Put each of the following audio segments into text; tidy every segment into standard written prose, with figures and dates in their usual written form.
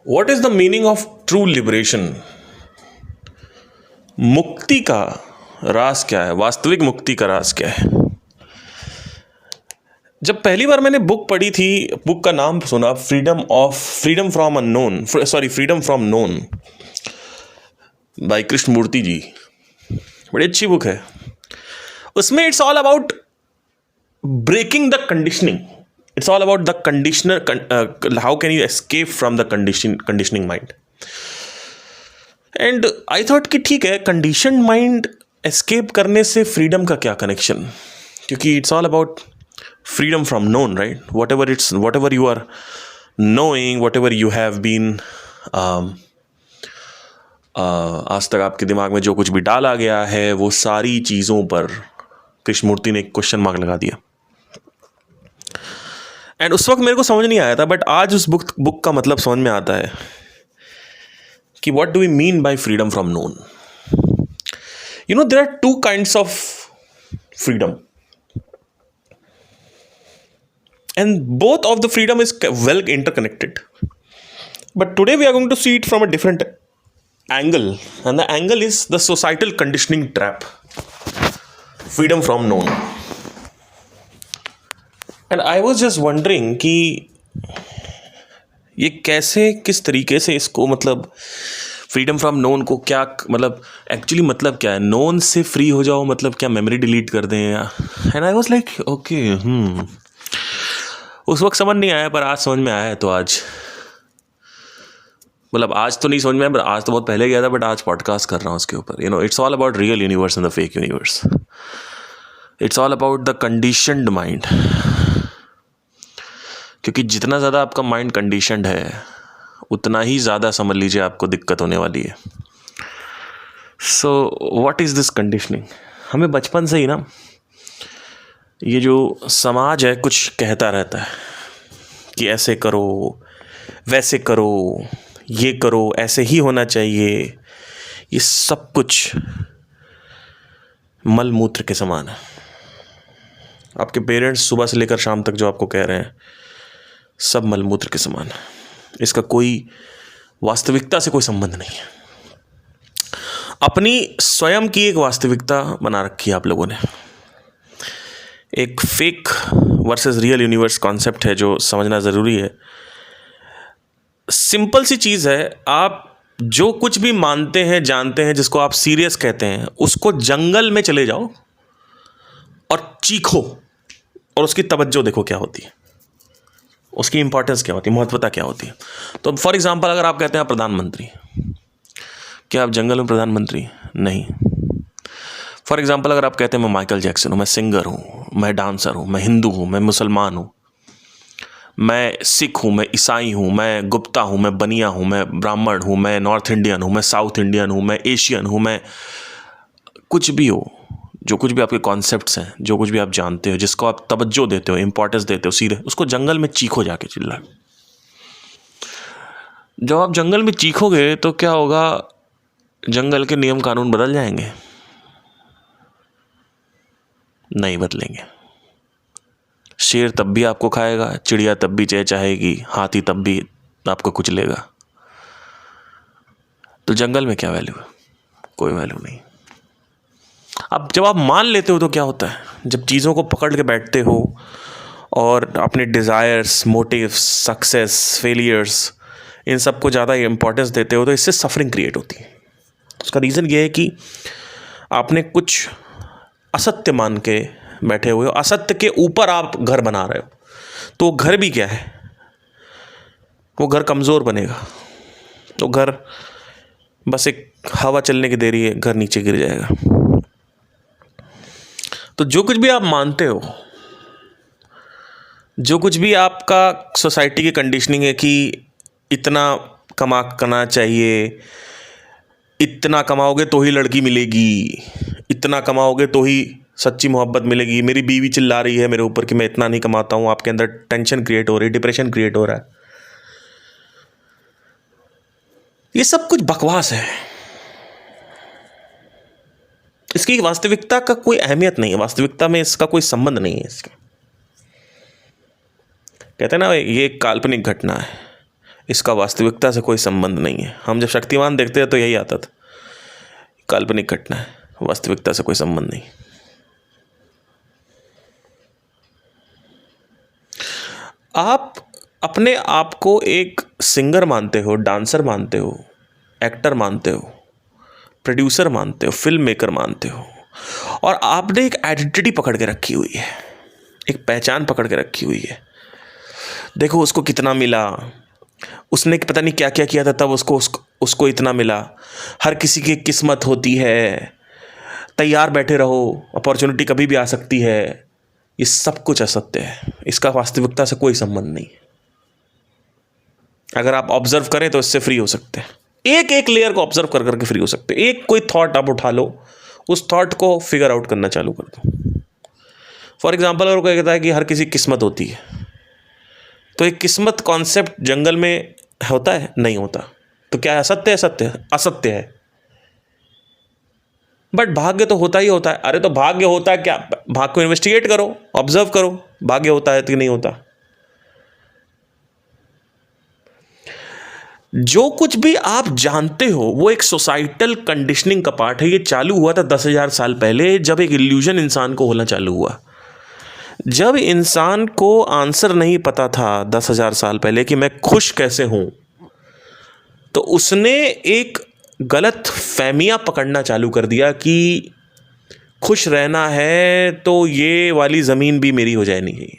What is the meaning of true liberation? मुक्ति का राज क्या है? वास्तविक मुक्ति का राज क्या है? जब पहली बार मैंने बुक पढ़ी थी, बुक का नाम सुना, freedom from unknown, freedom from known by Krishnamurti ji, बड़ी अच्छी बुक है। उसमें it's all about breaking the conditioning. It's all about the how can you escape from the conditioning mind. And I thought कि ठीक है, conditioned mind escape करने से freedom का क्या connection? क्योंकि it's all about freedom from known, right? Whatever you are knowing, whatever you have been आज तक आपके दिमाग में जो कुछ भी डाला गया है, वो सारी चीज़ों पर कृष्णमूर्ति ने एक क्वेश्चन मार्क लगा दिया. एंड उस वक्त मेरे को समझ नहीं आया था, बट आज उस बुक का मतलब समझ में आता है कि what do we mean by freedom from known. You know, there are two kinds of freedom and both of the freedom is well interconnected. But today we are going to see it from a different angle, and the angle is the societal conditioning trap. Freedom from known. And I was just wondering कि ये कैसे, किस तरीके से इसको, मतलब freedom from known को क्या, मतलब एक्चुअली मतलब क्या है? नोन से फ्री हो जाओ मतलब क्या मेमोरी डिलीट कर दें? And I was like okay, उस वक्त समझ नहीं आया, पर आज समझ में आया है. तो आज, मतलब आज तो नहीं समझ में आया, पर आज तो बहुत पहले गया था, बट आज पॉडकास्ट कर रहा हूँ उसके ऊपर. You know, it's all about real universe and the fake universe. It's all about the conditioned mind. क्योंकि जितना ज़्यादा आपका माइंड कंडीशनड है, उतना ही ज़्यादा समझ लीजिए आपको दिक्कत होने वाली है. So what is this conditioning? हमें बचपन से ही ना, ये जो समाज है कुछ कहता रहता है कि ऐसे करो, वैसे करो, ये करो, ऐसे ही होना चाहिए. ये सब कुछ मल मूत्र के समान है. आपके पेरेंट्स सुबह से लेकर शाम तक जो आपको कह रहे हैं, सब मलमूत्र के समान है. इसका कोई वास्तविकता से कोई संबंध नहीं है. अपनी स्वयं की एक वास्तविकता बना रखी है आप लोगों ने. एक fake versus real universe concept है जो समझना ज़रूरी है. सिंपल सी चीज़ है, आप जो कुछ भी मानते हैं, जानते हैं, जिसको आप सीरियस कहते हैं, उसको जंगल में चले जाओ और चीखो और उसकी तवज्जो देखो क्या होती है, उसकी इंपॉर्टेंस क्या होती है, महत्वता क्या होती है. तो फॉर एग्जांपल, अगर आप कहते हैं प्रधानमंत्री, क्या आप जंगल में प्रधानमंत्री? नहीं. फॉर एग्जांपल, अगर आप कहते हैं मैं माइकल जैक्सन हूँ, मैं सिंगर हूँ, मैं डांसर हूँ, मैं हिंदू हूँ, मैं मुसलमान हूँ, मैं सिख हूँ, मैं ईसाई हूँ, मैं गुप्ता हूँ, मैं बनिया हूँ, मैं ब्राह्मण हूँ, मैं नॉर्थ इंडियन हूँ, मैं साउथ इंडियन हूँ, मैं एशियन हूँ, मैं कुछ भी हो, जो कुछ भी आपके कॉन्सेप्ट्स हैं, जो कुछ भी आप जानते हो, जिसको आप तवज्जो देते हो, इंपॉर्टेंस देते हो, सीधे उसको जंगल में चीखो जाके, चिल्ला. जब आप जंगल में चीखोगे तो क्या होगा? जंगल के नियम कानून बदल जाएंगे? नहीं बदलेंगे. शेर तब भी आपको खाएगा, चिड़िया तब भी चहचहाएगी, हाथी तब भी आपको कुचलेगा. तो जंगल में क्या वैल्यू है? कोई वैल्यू नहीं. अब जब आप मान लेते हो तो क्या होता है? जब चीज़ों को पकड़ के बैठते हो और अपने डिज़ायर्स, मोटिव्स, सक्सेस, फेलियर्स, इन सब को ज़्यादा इंपॉर्टेंस देते हो, तो इससे सफरिंग क्रिएट होती है. उसका रीज़न ये है कि आपने कुछ असत्य मान के बैठे हुए हो, असत्य के ऊपर आप घर बना रहे हो. तो वो घर भी क्या है? वो घर कमज़ोर बनेगा. तो घर बस एक हवा चलने की देरी है, घर नीचे गिर जाएगा. तो जो कुछ भी आप मानते हो, जो कुछ भी आपका सोसाइटी की कंडीशनिंग है कि इतना करना चाहिए, इतना कमाओगे तो ही लड़की मिलेगी, इतना कमाओगे तो ही सच्ची मोहब्बत मिलेगी, मेरी बीवी चिल्ला रही है मेरे ऊपर कि मैं इतना नहीं कमाता हूँ, आपके अंदर टेंशन क्रिएट हो रही है, डिप्रेशन क्रिएट हो रहा है. ये सब कुछ बकवास है. इसकी वास्तविकता का कोई अहमियत नहीं है, वास्तविकता में इसका कोई संबंध नहीं है. इसका कहते हैं ना, ये एक काल्पनिक घटना है, इसका वास्तविकता से कोई संबंध नहीं है। हम जब शक्तिमान देखते हैं तो यही आता था, काल्पनिक घटना है, वास्तविकता से कोई संबंध नहीं। आप अपने आप को एक सिंगर मानते हो, डांसर मानते हो, एक्टर मानते हो, प्रोड्यूसर मानते हो, फिल्म मेकर मानते हो, और आपने एक आइडेंटिटी पकड़ के रखी हुई है, एक पहचान पकड़ के रखी हुई है। देखो उसको कितना मिला, उसने पता नहीं क्या क्या किया था तब उसको इतना मिला। हर किसी की किस्मत होती है, तैयार बैठे रहो, अपॉर्चुनिटी कभी भी आ सकती है। ये सब कुछ असत्य है, इसका वास्तविकता से कोई संबंध नहीं है। अगर आप ऑब्जर्व करें तो इससे फ्री हो सकते हैं, एक एक लेयर को ऑब्जर्व कर करके फ्री हो सकते हैं। एक कोई थॉट आप उठा लो, उस थॉट को फिगर आउट करना चालू कर दो। फॉर एग्जाम्पल, अगर कोई कहता है कि हर किसी की किस्मत होती है, तो एक किस्मत कॉन्सेप्ट जंगल में होता है? नहीं होता। तो क्या असत्य है? सत्य असत्य है। बट भाग्य तो होता ही होता है। अरे तो भाग्य होता है क्या? भाग्य को इन्वेस्टिगेट करो, ऑब्जर्व करो, भाग्य होता है कि नहीं होता। जो कुछ भी आप जानते हो वो एक सोसाइटल कंडीशनिंग का पार्ट है। ये चालू हुआ था 10,000 साल पहले, जब एक इल्यूजन इंसान को होना चालू हुआ। जब इंसान को आंसर नहीं पता था 10,000 साल पहले कि मैं खुश कैसे हूं, तो उसने एक गलत फहमियां पकड़ना चालू कर दिया कि खुश रहना है तो ये वाली ज़मीन भी मेरी हो जानी चाहिए,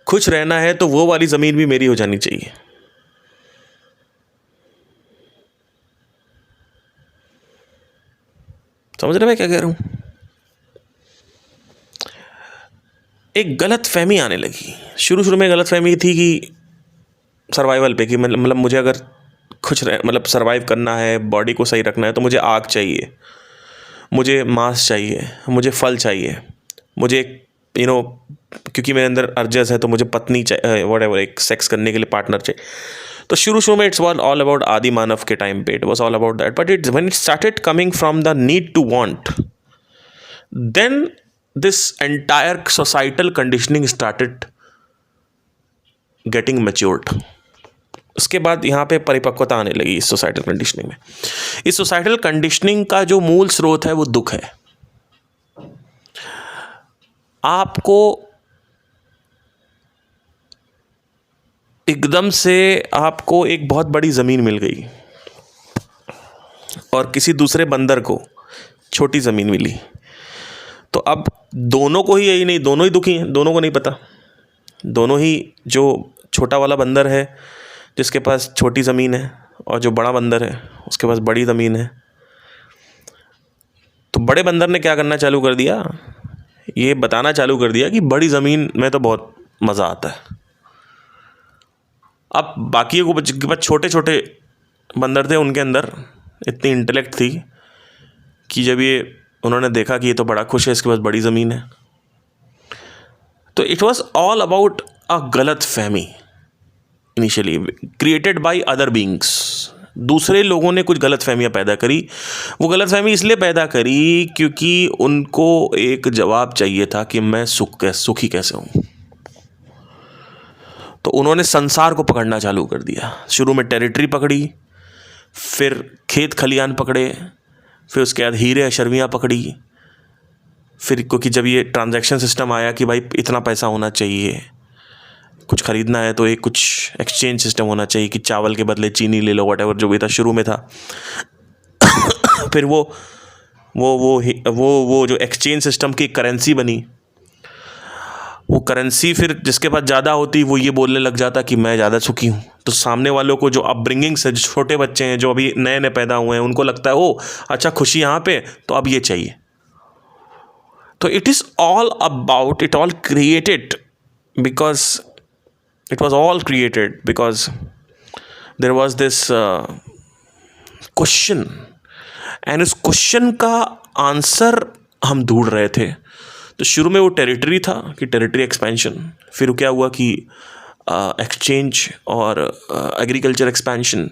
खुश रहना है तो वो वाली ज़मीन भी मेरी हो जानी चाहिए। समझ रहे मैं क्या कह रहा हूं? एक गलत फहमी आने लगी। शुरू में गलत फहमी थी कि सर्वाइवल पे, कि मतलब मुझे अगर खुश रह मतलब सर्वाइव करना है, बॉडी को सही रखना है, तो मुझे आग चाहिए, मुझे मांस चाहिए, मुझे फल चाहिए, मुझे क्योंकि मेरे अंदर अर्जेस है तो मुझे पत्नी चाहिए, व्हाटएवर, एक सेक्स करने के लिए पार्टनर चाहिए। तो शुरू में इट्स ऑल अबाउट आदि मानव के टाइम पे it was all about that, but when it started coming from the need to want, then this entire societal conditioning started getting matured। उसके बाद यहाँ पे परिपक्वता आने लगी इस सोसाइटल कंडीशनिंग में। इस सोसाइटल कंडीशनिंग का जो मूल स्रोत है वो दुख है। आपको एकदम से आपको एक बहुत बड़ी ज़मीन मिल गई और किसी दूसरे बंदर को छोटी ज़मीन मिली, तो अब दोनों को ही, यही नहीं, दोनों ही दुखी हैं, दोनों को नहीं पता। दोनों ही, जो छोटा वाला बंदर है जिसके पास छोटी ज़मीन है, और जो बड़ा बंदर है उसके पास बड़ी ज़मीन है, तो बड़े बंदर ने क्या करना चालू कर दिया, ये बताना चालू कर दिया कि बड़ी ज़मीन में तो बहुत मज़ा आता है। अब बाकी के पास छोटे छोटे बंदर थे, उनके अंदर इतनी इंटेलेक्ट थी कि जब ये उन्होंने देखा कि ये तो बड़ा खुश है, इसके पास बड़ी ज़मीन है, तो it was all about a गलत फहमी initially created by other beings. दूसरे लोगों ने कुछ गलत फहमियाँ पैदा करी। वो गलत फहमी इसलिए पैदा करी क्योंकि उनको एक जवाब चाहिए था कि मैं सुखी कैसे हूँ। तो उन्होंने संसार को पकड़ना चालू कर दिया। शुरू में टेरिटरी पकड़ी, फिर खेत खलियान पकड़े, फिर उसके बाद हीरे अशर्वियाँ पकड़ी, फिर क्योंकि जब ये ट्रांजैक्शन सिस्टम आया कि भाई इतना पैसा होना चाहिए, कुछ ख़रीदना है तो एक कुछ एक्सचेंज सिस्टम होना चाहिए कि चावल के बदले चीनी ले लो, व्हाटएवर जो भी था शुरू में था। फिर वो जो एक्सचेंज सिस्टम की करेंसी बनी, वो करेंसी फिर जिसके पास ज़्यादा होती वो ये बोलने लग जाता कि मैं ज़्यादा सुखी हूँ। तो सामने वालों को जो अपब्रिंगिंग से, जो छोटे बच्चे हैं जो अभी नए नए पैदा हुए हैं, उनको लगता है ओ अच्छा खुशी यहाँ पे, तो अब ये चाहिए। तो it is all about, it all created because it was all created because there was this question, and उस क्वेश्चन का आंसर हम ढूंढ रहे थे। तो शुरू में वो टेरिटरी था कि टेरिटरी एक्सपेंशन, फिर क्या हुआ कि एक्सचेंज और एग्रीकल्चर एक्सपेंशन,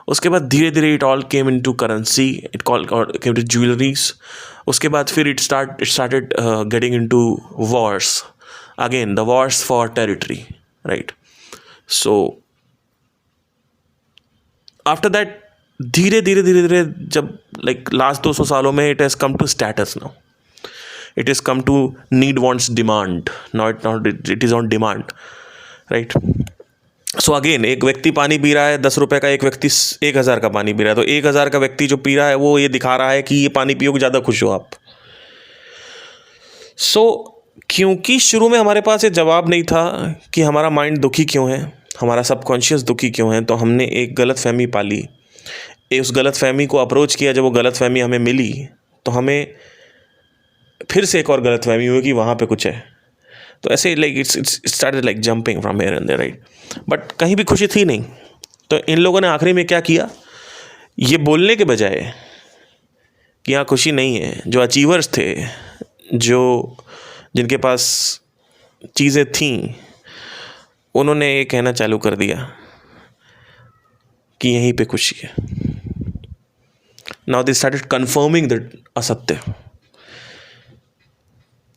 उसके बाद धीरे धीरे it all came into currency, it came to jewelleries, उसके बाद फिर it started getting into wars, again the wars for territory, right. So after that धीरे धीरे धीरे धीरे जब लाइक लास्ट 200 सालों में it has come to status now, it is come to need wants demand, not it is on demand, right. So अगेन एक व्यक्ति पानी पी रहा है 10 रुपये का, एक व्यक्ति 1000 का पानी पी रहा है, तो 1000 का व्यक्ति जो पी रहा है वो ये दिखा रहा है कि ये पानी पियोगे ज़्यादा खुश हो आप. सो क्योंकि शुरू में हमारे पास ये जवाब नहीं था कि हमारा माइंड दुखी क्यों है, हमारा सबकॉन्शियस दुखी क्यों है, तो हमने एक गलतफहमी पाली. उस गलतफहमी को अप्रोच किया. जब वो गलतफहमी हमें मिली तो हमें फिर से एक और गलतफहमी हुई कि वहाँ पे कुछ है. तो ऐसे like it's started like jumping from here and there, right. But कहीं भी खुशी थी नहीं. तो इन लोगों ने आखिरी में क्या किया, ये बोलने के बजाय कि यहाँ खुशी नहीं है, जो अचीवर्स थे, जो जिनके पास चीज़ें थीं, उन्होंने ये कहना चालू कर दिया कि यहीं पे खुशी है. Now they started confirming that असत्य,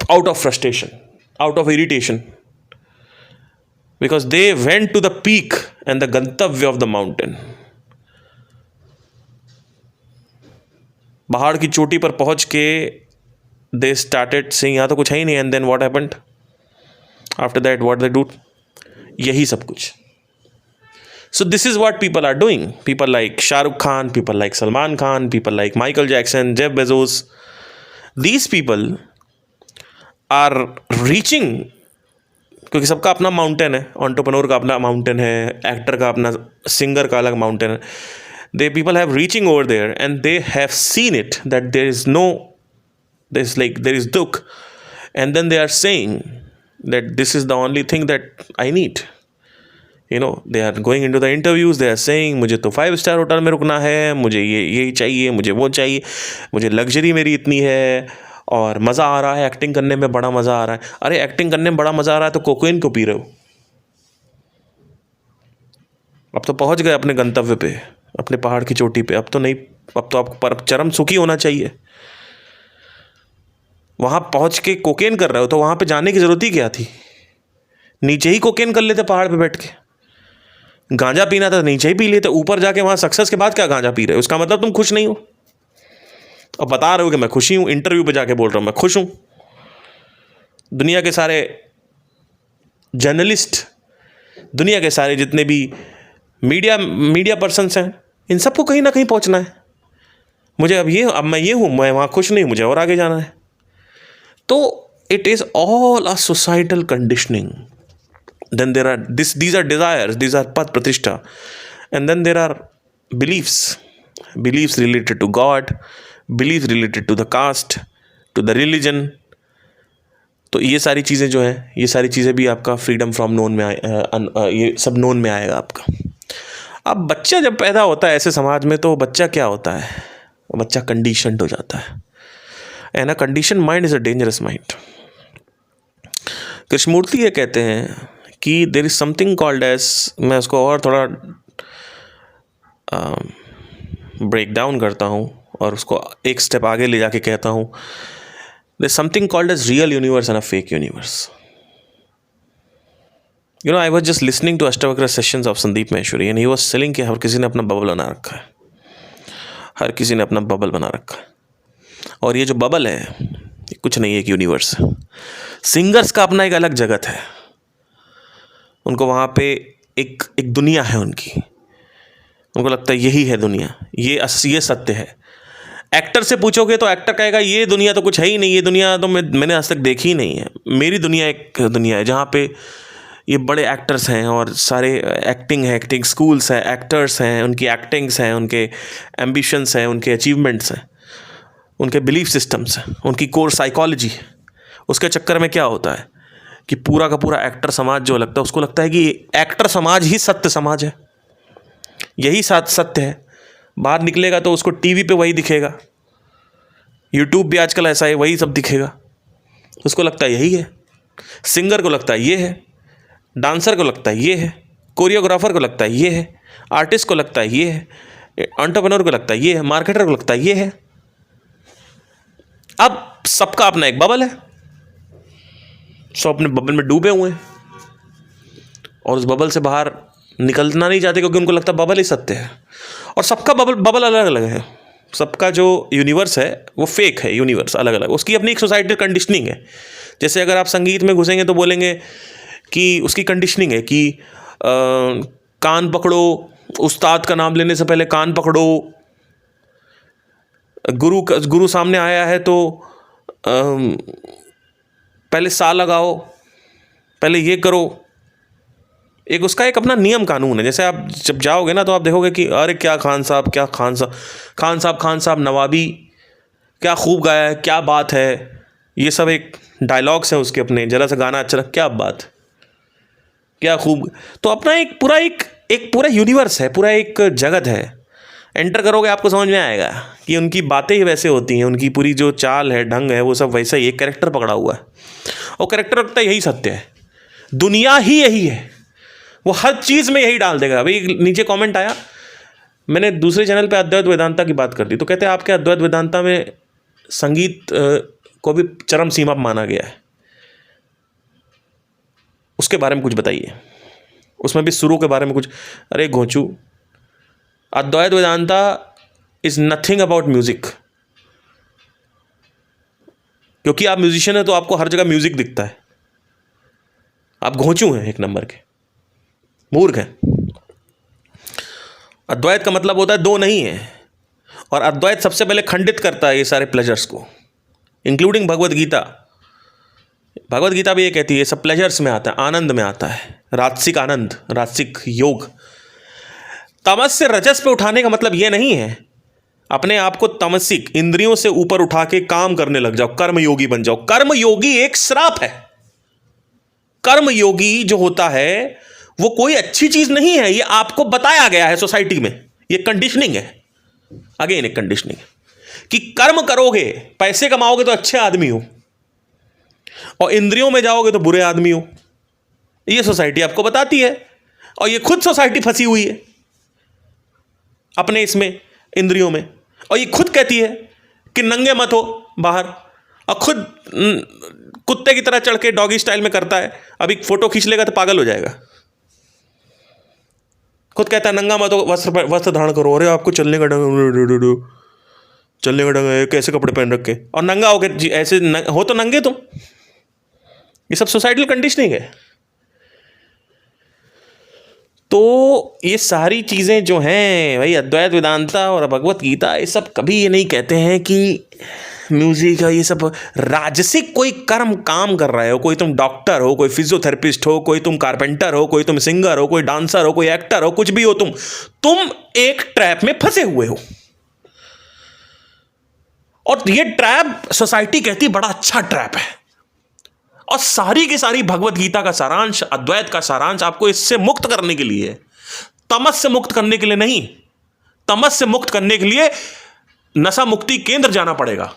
out of frustration, out of irritation, because they went to the peak and the gantavya of the mountain. पहाड़ की चोटी पर पहुंच के they started saying यहाँ तो कुछ है ही नहीं. and then what happened after that, what they do, यही सब कुछ. So this is what people are doing. People like Shah Rukh Khan, people like Salman Khan, people like Michael Jackson, Jeff Bezos. These people are reaching, क्योंकि सबका अपना mountain है. Entrepreneur का अपना mountain है, एक्टर का अपना, सिंगर का अलग माउंटेन है. They people have reaching over there and they have seen it that there is no, there is like there is दुख, and then they are saying that this is the only thing that I need. You know, they are going into the interviews, they are saying मुझे तो 5 star hotel में रुकना है, मुझे ये चाहिए, मुझे वो चाहिए, मुझे लग्जरी मेरी इतनी है, और मज़ा आ रहा है, एक्टिंग करने में बड़ा मज़ा आ रहा है. अरे एक्टिंग करने में बड़ा मज़ा आ रहा है तो कोकेन क्यों पी रहे हो? अब तो पहुंच गए अपने गंतव्य पे, अपने पहाड़ की चोटी पे. अब तो नहीं, अब तो आपको पर चरम सुखी होना चाहिए. वहाँ पहुंच के कोकेन कर रहे हो तो वहाँ पे जाने की ज़रूरत ही क्या थी? नीचे ही कोकेन कर लेते पहाड़ पे बैठ के. गांजा पीना था नीचे ही पी लेते. ऊपर जाके वहाँ सक्सेस के बाद क्या गांजा पी रहे हो? उसका मतलब तुम खुश नहीं हो. और बता रहे हो कि मैं खुशी हूँ, इंटरव्यू पे जाके बोल रहा हूँ मैं खुश हूँ. दुनिया के सारे जर्नलिस्ट, दुनिया के सारे जितने भी मीडिया पर्सन्स हैं, इन सबको कहीं ना कहीं पहुँचना है. मुझे अब मैं ये हूँ, मैं वहाँ खुश नहीं, मुझे और आगे जाना है. तो it is all a societal conditioning. Then there are these are desires, these are पद प्रतिष्ठा, and then there are beliefs related to God, beliefs related to the caste, to the religion. तो ये सारी चीज़ें जो हैं, ये सारी चीज़ें भी आपका फ्रीडम फ्रॉम नोन में ये सब नोन में आएगा आपका. अब बच्चा जब पैदा होता है ऐसे समाज में, तो बच्चा क्या होता है, बच्चा कंडीशनड हो जाता है. And a condition mind is a dangerous mind. Krishnamurti ये कहते हैं कि there is something called as, मैं उसको और थोड़ा ब्रेक डाउन करता हूँ और उसको एक स्टेप आगे ले जाके कहता हूँ, there is something called as real universe and a fake universe. You know, I was just listening to Ashtavakra sessions of Sandeep Maheshwari and he was selling कि हर किसी ने अपना बबल बना रखा है, हर किसी ने अपना बबल बना रखा है. और ये जो बबल है ये कुछ नहीं है, एक यूनिवर्स है. सिंगर्स का अपना एक अलग जगत है, उनको वहाँ पे एक दुनिया है उनकी, उनको लगता है यही है दुनिया, ये सत्य है. एक्टर से पूछोगे तो एक्टर कहेगा ये दुनिया तो कुछ है ही नहीं, ये दुनिया तो मैंने आज तक देखी ही नहीं है. मेरी दुनिया एक दुनिया है जहाँ पे ये बड़े एक्टर्स हैं और सारे एक्टिंग स्कूल्स हैं, एक्टर्स हैं, उनकी एक्टिंग्स हैं, उनके एम्बिशंस हैं, उनके अचीवमेंट्स हैं, उनके बिलीफ सिस्टम्स हैं, उनकी कोर साइकोलॉजी. उसके चक्कर में क्या होता है कि पूरा का पूरा एक्टर समाज जो लगता है, उसको लगता है कि एक्टर समाज ही सत्य समाज है, यही सत्य है. बाहर निकलेगा तो उसको टीवी पे वही दिखेगा, यूट्यूब भी आजकल ऐसा है, वही सब दिखेगा. उसको लगता है यही है. सिंगर को लगता है ये है, डांसर को लगता है ये है, कोरियोग्राफर को लगता है ये है, आर्टिस्ट को लगता है ये है, एंटरप्रेन्योर को लगता है ये है, मार्केटर को लगता है ये है. अब सबका अपना एक बबल है, सब अपने बबल में डूबे हुए हैं और उस बबल से बाहर निकलना नहीं चाहते क्योंकि उनको लगता बबल ही सत्य है। और सबका बबल बबल अलग अलग है, सबका जो यूनिवर्स है वो फेक है, यूनिवर्स अलग अलग, उसकी अपनी एक सोसाइटी कंडीशनिंग है। जैसे अगर आप संगीत में घुसेंगे तो बोलेंगे कि उसकी कंडीशनिंग है कि कान पकड़ो, उस्ताद का नाम लेने से पहले कान पकड़ो, गुरु सामने आया है तो पहले सा लगाओ, पहले ये करो। एक उसका एक अपना नियम कानून है। जैसे आप जब जाओगे ना तो आप देखोगे कि अरे क्या खान साहब, क्या खान साहब नवाबी, क्या खूब गाया है, क्या बात है। ये सब एक डायलॉग्स हैं उसके अपने, जरा सा गाना अच्छा, क्या बात, क्या खूब। तो अपना एक पूरा यूनिवर्स है, पूरा एक जगत है। एंटर करोगे आपको समझ में आएगा कि उनकी बातें ही वैसे होती हैं, उनकी पूरी जो चाल है, ढंग है, वो सब वैसा ही, एक कैरेक्टर पकड़ा हुआ है। और कैरेक्टर रखता यही सत्य है, दुनिया ही यही है, वो हर चीज़ में यही डाल देगा। अभी नीचे कमेंट आया, मैंने दूसरे चैनल पे अद्वैत वेदांता की बात कर दी, तो कहते हैं आपके अद्वैत वेदांता में संगीत को भी चरम सीमा पर माना गया है, उसके बारे में कुछ बताइए, उसमें भी सुरों के बारे में कुछ। अरे घोंचू, Advaita Vedanta is nothing about music. क्योंकि आप म्यूजिशियन है तो आपको हर जगह म्यूजिक दिखता है, आप घोंचू हैं, एक नंबर के मूर्ख हैं। अद्वैत का मतलब होता है दो नहीं है, और अद्वैत सबसे पहले खंडित करता है ये सारे प्लेजर्स को, इंक्लूडिंग भगवत गीता। भगवत गीता भी ये कहती है सब प्लेजर्स में आता है, आनंद में आता है, राजसिक आनंद, राजसिक योग। तमस से रजस पे उठाने का मतलब ये नहीं है अपने आप को तमसिक इंद्रियों से ऊपर उठा के काम करने लग जाओ, कर्मयोगी बन जाओ। कर्मयोगी एक श्राप है। कर्मयोगी जो होता है वो कोई अच्छी चीज नहीं है, ये आपको बताया गया है सोसाइटी में, ये कंडीशनिंग है, अगेन एक कंडीशनिंग है कि कर्म करोगे, पैसे कमाओगे तो अच्छे आदमी हो, और इंद्रियों में जाओगे तो बुरे आदमी हो। ये सोसाइटी आपको बताती है, और ये खुद सोसाइटी फंसी हुई है अपने इसमें इंद्रियों में, और ये खुद कहती है कि नंगे मत हो बाहर, और खुद कुत्ते की तरह चढ़ के डॉगी स्टाइल में करता है। अभी फोटो खींच लेगा तो पागल हो जाएगा। खुद कहता है नंगा मत हो, वस्त्र धारण करो। अरे आपको चलने का ढंग, चलने का ढंग है, कैसे कपड़े पहन रखे, और नंगा हो के ऐसे हो तो नंगे तुम। ये सब सोसाइटल कंडीशनिंग है। तो ये सारी चीज़ें जो हैं भाई, अद्वैत वेदांता और भगवत गीता, ये सब कभी ये नहीं कहते हैं कि म्यूजिक है ये सब राजसिक कोई कर्म काम कर रहे हो। कोई तुम डॉक्टर हो, कोई फिजियोथेरेपिस्ट हो, कोई तुम कारपेंटर हो, कोई तुम सिंगर हो, कोई डांसर हो, कोई एक्टर हो, कुछ भी हो तुम एक ट्रैप में फंसे हुए हो। और ये ट्रैप सोसाइटी कहती बड़ा अच्छा ट्रैप है, और सारी की सारी भगवत गीता का सारांश, अद्वैत का सारांश आपको इससे मुक्त करने के लिए, तमस से मुक्त करने के लिए नहीं, तमस से मुक्त करने के लिए नशा मुक्ति केंद्र जाना पड़ेगा।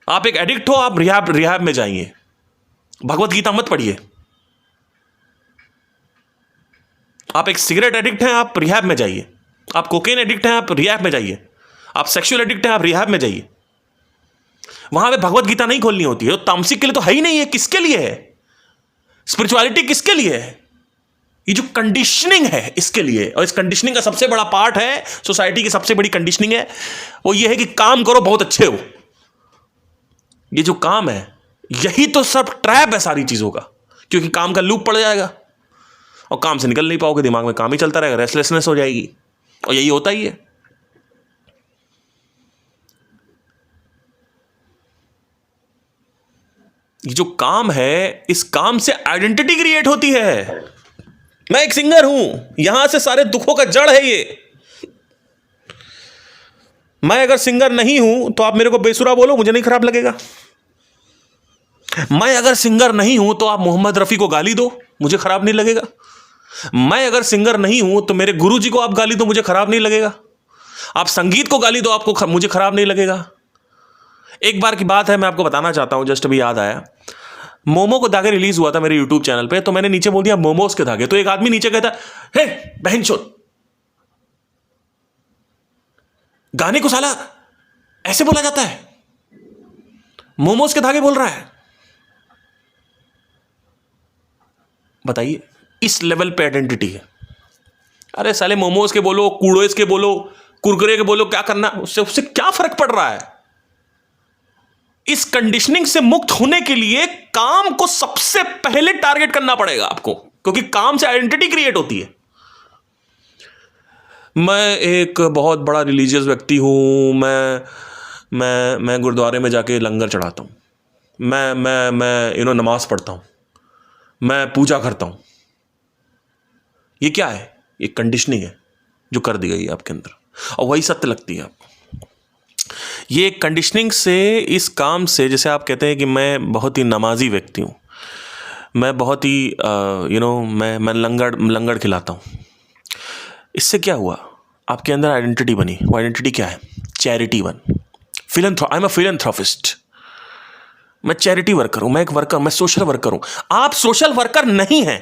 आप एक एडिक्ट हो, आप रिहाब में जाइए, भगवत गीता मत पढ़िए। आप एक सिगरेट एडिक्ट हैं, आप रिहाब में जाइए। आप कोकेन एडिक्ट हैं, आप रिहाब में जाइए। आप सेक्सुअल एडिक्ट हैं, आप रिहाब में जाइए। वहां पे भगवत गीता नहीं खोलनी होती है। तामसिक के लिए तो है ही नहीं है, किसके लिए है? स्पिरिचुअलिटी किसके लिए है? ये जो कंडीशनिंग है इसके लिए। और इस कंडीशनिंग का सबसे बड़ा पार्ट है, सोसाइटी की सबसे बड़ी कंडीशनिंग है वो ये है कि काम करो, बहुत अच्छे हो। ये जो काम है, यही तो सब ट्रैप है सारी चीजों का, क्योंकि काम का लूप पड़ जाएगा और काम से निकल नहीं पाओगे, दिमाग में काम ही चलता रहेगा, रेस्टलेसनेस हो जाएगी, और यही होता ही है। ये जो काम है, इस काम से आइडेंटिटी क्रिएट होती है। मैं एक सिंगर हूं, यहां से सारे दुखों का जड़ है ये। मैं अगर सिंगर नहीं हूं तो आप मेरे को बेसुरा बोलो, मुझे नहीं खराब लगेगा। मैं अगर सिंगर नहीं हूं तो आप मोहम्मद रफी को गाली दो, मुझे खराब नहीं लगेगा। मैं अगर सिंगर नहीं हूं तो मेरे गुरुजी को आप गाली दो, मुझे खराब नहीं लगेगा। आप संगीत को गाली दो, आपको मुझे खराब नहीं लगेगा। एक बार की बात है, मैं आपको बताना चाहता हूं, जस्ट अभी याद आया। मोमो को धागे रिलीज हुआ था मेरे यूट्यूब चैनल पे, तो मैंने नीचे बोल दिया मोमोज के धागे, तो एक आदमी नीचे कहता हे बहनचोद, गाने को साला ऐसे बोला जाता है, मोमोज के धागे बोल रहा है। बताइए इस लेवल पे आइडेंटिटी है। अरे साले मोमोज के बोलो, कूड़ोज के बोलो, कुरकुरे के बोलो, क्या करना, उससे उससे क्या फर्क पड़ रहा है। इस कंडीशनिंग से मुक्त होने के लिए काम को सबसे पहले टारगेट करना पड़ेगा आपको, क्योंकि काम से आइडेंटिटी क्रिएट होती है। मैं एक बहुत बड़ा रिलीजियस व्यक्ति हूं, मैं गुरुद्वारे में जाके लंगर चढ़ाता हूं, मैं नमाज पढ़ता हूं, मैं पूजा करता हूं। ये क्या है? ये कंडीशनिंग है जो कर दी गई है आपके अंदर, और वही सत्य लगती है आपको। ये कंडीशनिंग से, इस काम से, जैसे आप कहते हैं कि मैं बहुत ही नमाजी व्यक्ति हूँ, मैं बहुत ही मैं लंगड़ खिलाता हूँ। इससे क्या हुआ? आपके अंदर आइडेंटिटी बनी। वो आइडेंटिटी क्या है? Charity one, I am a philanthropist. मैं चैरिटी वर्कर हूँ, मैं एक वर्कर, मैं सोशल वर्कर हूँ। आप सोशल वर्कर नहीं हैं,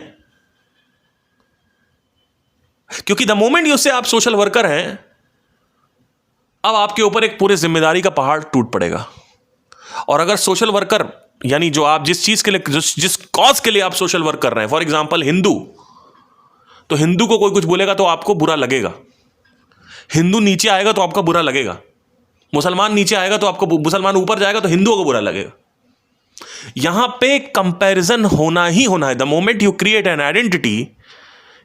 क्योंकि द मोमेंट यू से आप सोशल वर्कर हैं, अब आपके ऊपर एक पूरे जिम्मेदारी का पहाड़ टूट पड़ेगा। और अगर सोशल वर्कर यानी जो आप जिस चीज के लिए, जिस कॉज के लिए आप सोशल वर्क कर रहे हैं, फॉर एग्जांपल हिंदू, तो हिंदू को कोई कुछ बोलेगा तो आपको बुरा लगेगा। हिंदू नीचे आएगा तो आपका बुरा लगेगा। मुसलमान नीचे आएगा तो आपको, मुसलमान ऊपर जाएगा तो हिंदुओं को बुरा लगेगा। यहां पे कंपैरिजन होना ही होना है। The moment you create an identity,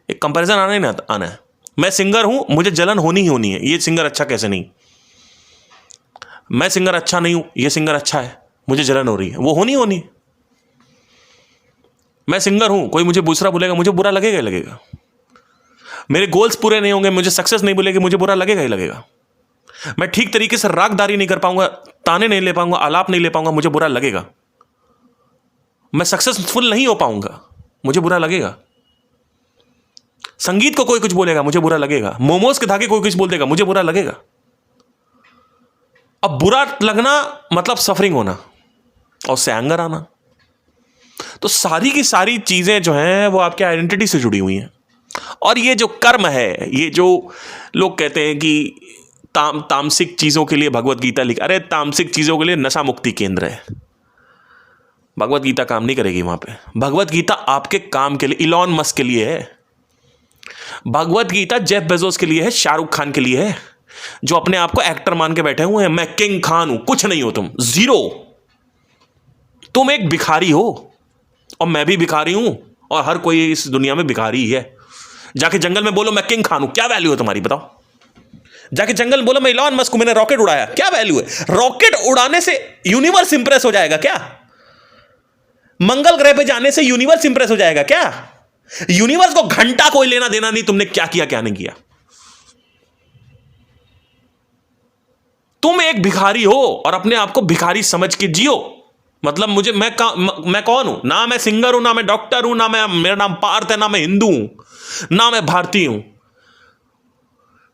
एक कंपैरिजन आना ही ना आना है। मैं सिंगर हूं, मुझे जलन होनी ही होनी है, ये सिंगर अच्छा कैसे नहीं। मैं सिंगर अच्छा नहीं हूं, ये सिंगर अच्छा है, मुझे जलन हो रही है, वो होनी होनी। मैं सिंगर हूं, कोई मुझे दूसरा बोलेगा, मुझे बुरा लगेगा ही लगेगा। मेरे गोल्स पूरे नहीं होंगे, मुझे सक्सेस नहीं बोलेगी, मुझे बुरा लगेगा ही लगेगा। मैं ठीक तरीके से रागदारी नहीं कर पाऊंगा, ताने नहीं ले पाऊंगा, आलाप नहीं ले पाऊंगा, मुझे बुरा लगेगा। मैं सक्सेसफुल नहीं हो पाऊंगा, मुझे बुरा लगेगा। संगीत को कोई कुछ बोलेगा, मुझे बुरा लगेगा। मोमोज के धागे कोई कुछ बोल देगा, मुझे बुरा लगेगा। अब बुरा लगना मतलब सफरिंग होना और उससे एंगर आना। तो सारी की सारी चीजें जो हैं वो आपके आइडेंटिटी से जुड़ी हुई हैं। और ये जो कर्म है, ये जो लोग कहते हैं कि तामसिक चीजों के लिए भगवत गीता लिख, अरे तामसिक चीजों के लिए नशा मुक्ति केंद्र है। भगवत गीता काम नहीं करेगी वहां पे। भगवत गीता आपके काम के लिए, इलॉन मस्क के लिए है। भगवत गीता जेफ बेजोस के लिए है, शाहरुख खान के लिए है, जो अपने आप को एक्टर मान के बैठे हुए हैं। मैं किंग खान हूं, कुछ नहीं हो तुम, जीरो। तुम एक भिखारी हो और मैं भी भिखारी हूं, और हर कोई इस दुनिया में भिखारी ही है। जाके जंगल में बोलो मैं किंग खान हूं, क्या वैल्यू है तुम्हारी बताओ। जाके जंगल में बोलो मैं इलॉन मस्क हूं, मैंने रॉकेट उड़ाया, क्या वैल्यू है। रॉकेट उड़ाने से यूनिवर्स इंप्रेस हो जाएगा क्या? मंगल ग्रह पे जाने से यूनिवर्स इंप्रेस हो जाएगा क्या? यूनिवर्स को घंटा कोई लेना देना नहीं तुमने क्या किया क्या नहीं किया। तुम एक भिखारी हो और अपने आप को भिखारी समझ के जियो। मतलब मैं कौन हूं? ना मैं सिंगर हूं, ना मैं डॉक्टर हूं, ना मेरा नाम पार्थ है, ना मैं हिंदू हूं, ना मैं भारतीय हूं।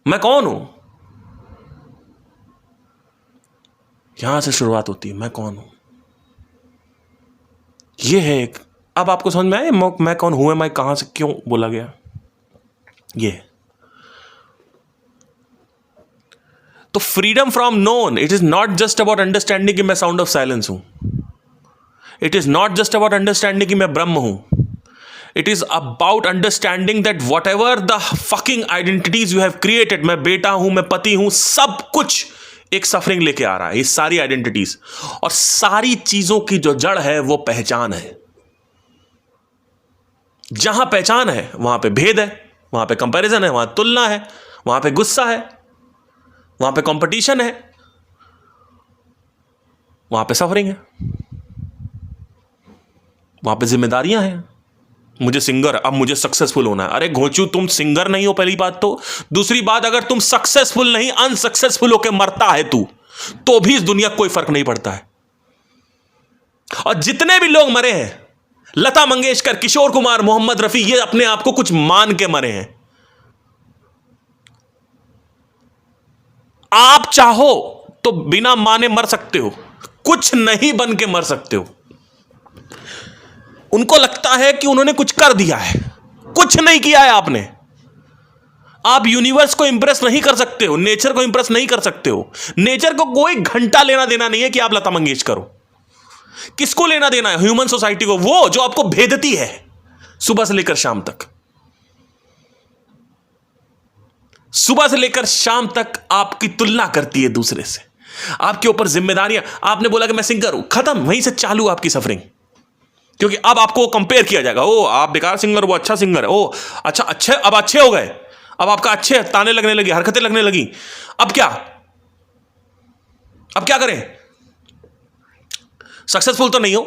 मैं कौन हूं? यहां से शुरुआत होती है, मैं कौन हूं। यह है एक। अब आपको समझ में आया मैं कौन हूं, मैं कहां से क्यों बोला गया ये। तो freedom from known, it is not just about understanding कि मैं साउंड ऑफ साइलेंस हूं। It is not just about understanding कि मैं ब्रह्म हूं। It is about understanding that what ever the fucking identities you have created, मैं बेटा हूं, मैं पति हूं, सब कुछ एक सफरिंग लेके आ रहा है। ये सारी आइडेंटिटीज और सारी चीजों की जो जड़ है वो पहचान है। जहां पहचान है वहां पे भेद है, वहां पे कंपैरिजन है, वहां तुलना है, वहां पे गुस्सा है, वहां पे कंपटीशन है, वहां पे सफरिंग है, वहां पे जिम्मेदारियां हैं। मुझे सिंगर, अब मुझे सक्सेसफुल होना है। अरे घोंचू, तुम सिंगर नहीं हो पहली बात तो। दूसरी बात, अगर तुम सक्सेसफुल नहीं, अनसक्सेसफुल होकर मरता है तू, तो भी इस दुनिया कोई फर्क नहीं पड़ता है। और जितने भी लोग मरे हैं, लता मंगेशकर, किशोर कुमार, मोहम्मद रफी, ये अपने आप को कुछ मान के मरे हैं। आप चाहो तो बिना माने मर सकते हो, कुछ नहीं बन के मर सकते हो। उनको लगता है कि उन्होंने कुछ कर दिया है, कुछ नहीं किया है आपने। आप यूनिवर्स को इंप्रेस नहीं कर सकते हो, नेचर को इंप्रेस नहीं कर सकते हो। नेचर को कोई घंटा लेना देना नहीं है कि आप लता मंगेशकर हो। किसको लेना देना है? ह्यूमन सोसाइटी को, वो जो आपको भेदती है। सुबह से लेकर शाम तक, सुबह से लेकर शाम तक आपकी तुलना करती है दूसरे से, आपके ऊपर जिम्मेदारियां। आपने बोला कि मैं सिंगर हूं, खत्म, वहीं से चालू आपकी सफरिंग। क्योंकि अब आपको कंपेयर किया जाएगा, ओ आप बेकार सिंगर, वो अच्छा सिंगर है, ओ अच्छा, अच्छे, अब अच्छे हो गए, अब आपका अच्छे ताने लगने लगी, हरकतें लगने लगी। अब क्या, अब क्या करें? सक्सेसफुल तो नहीं हो,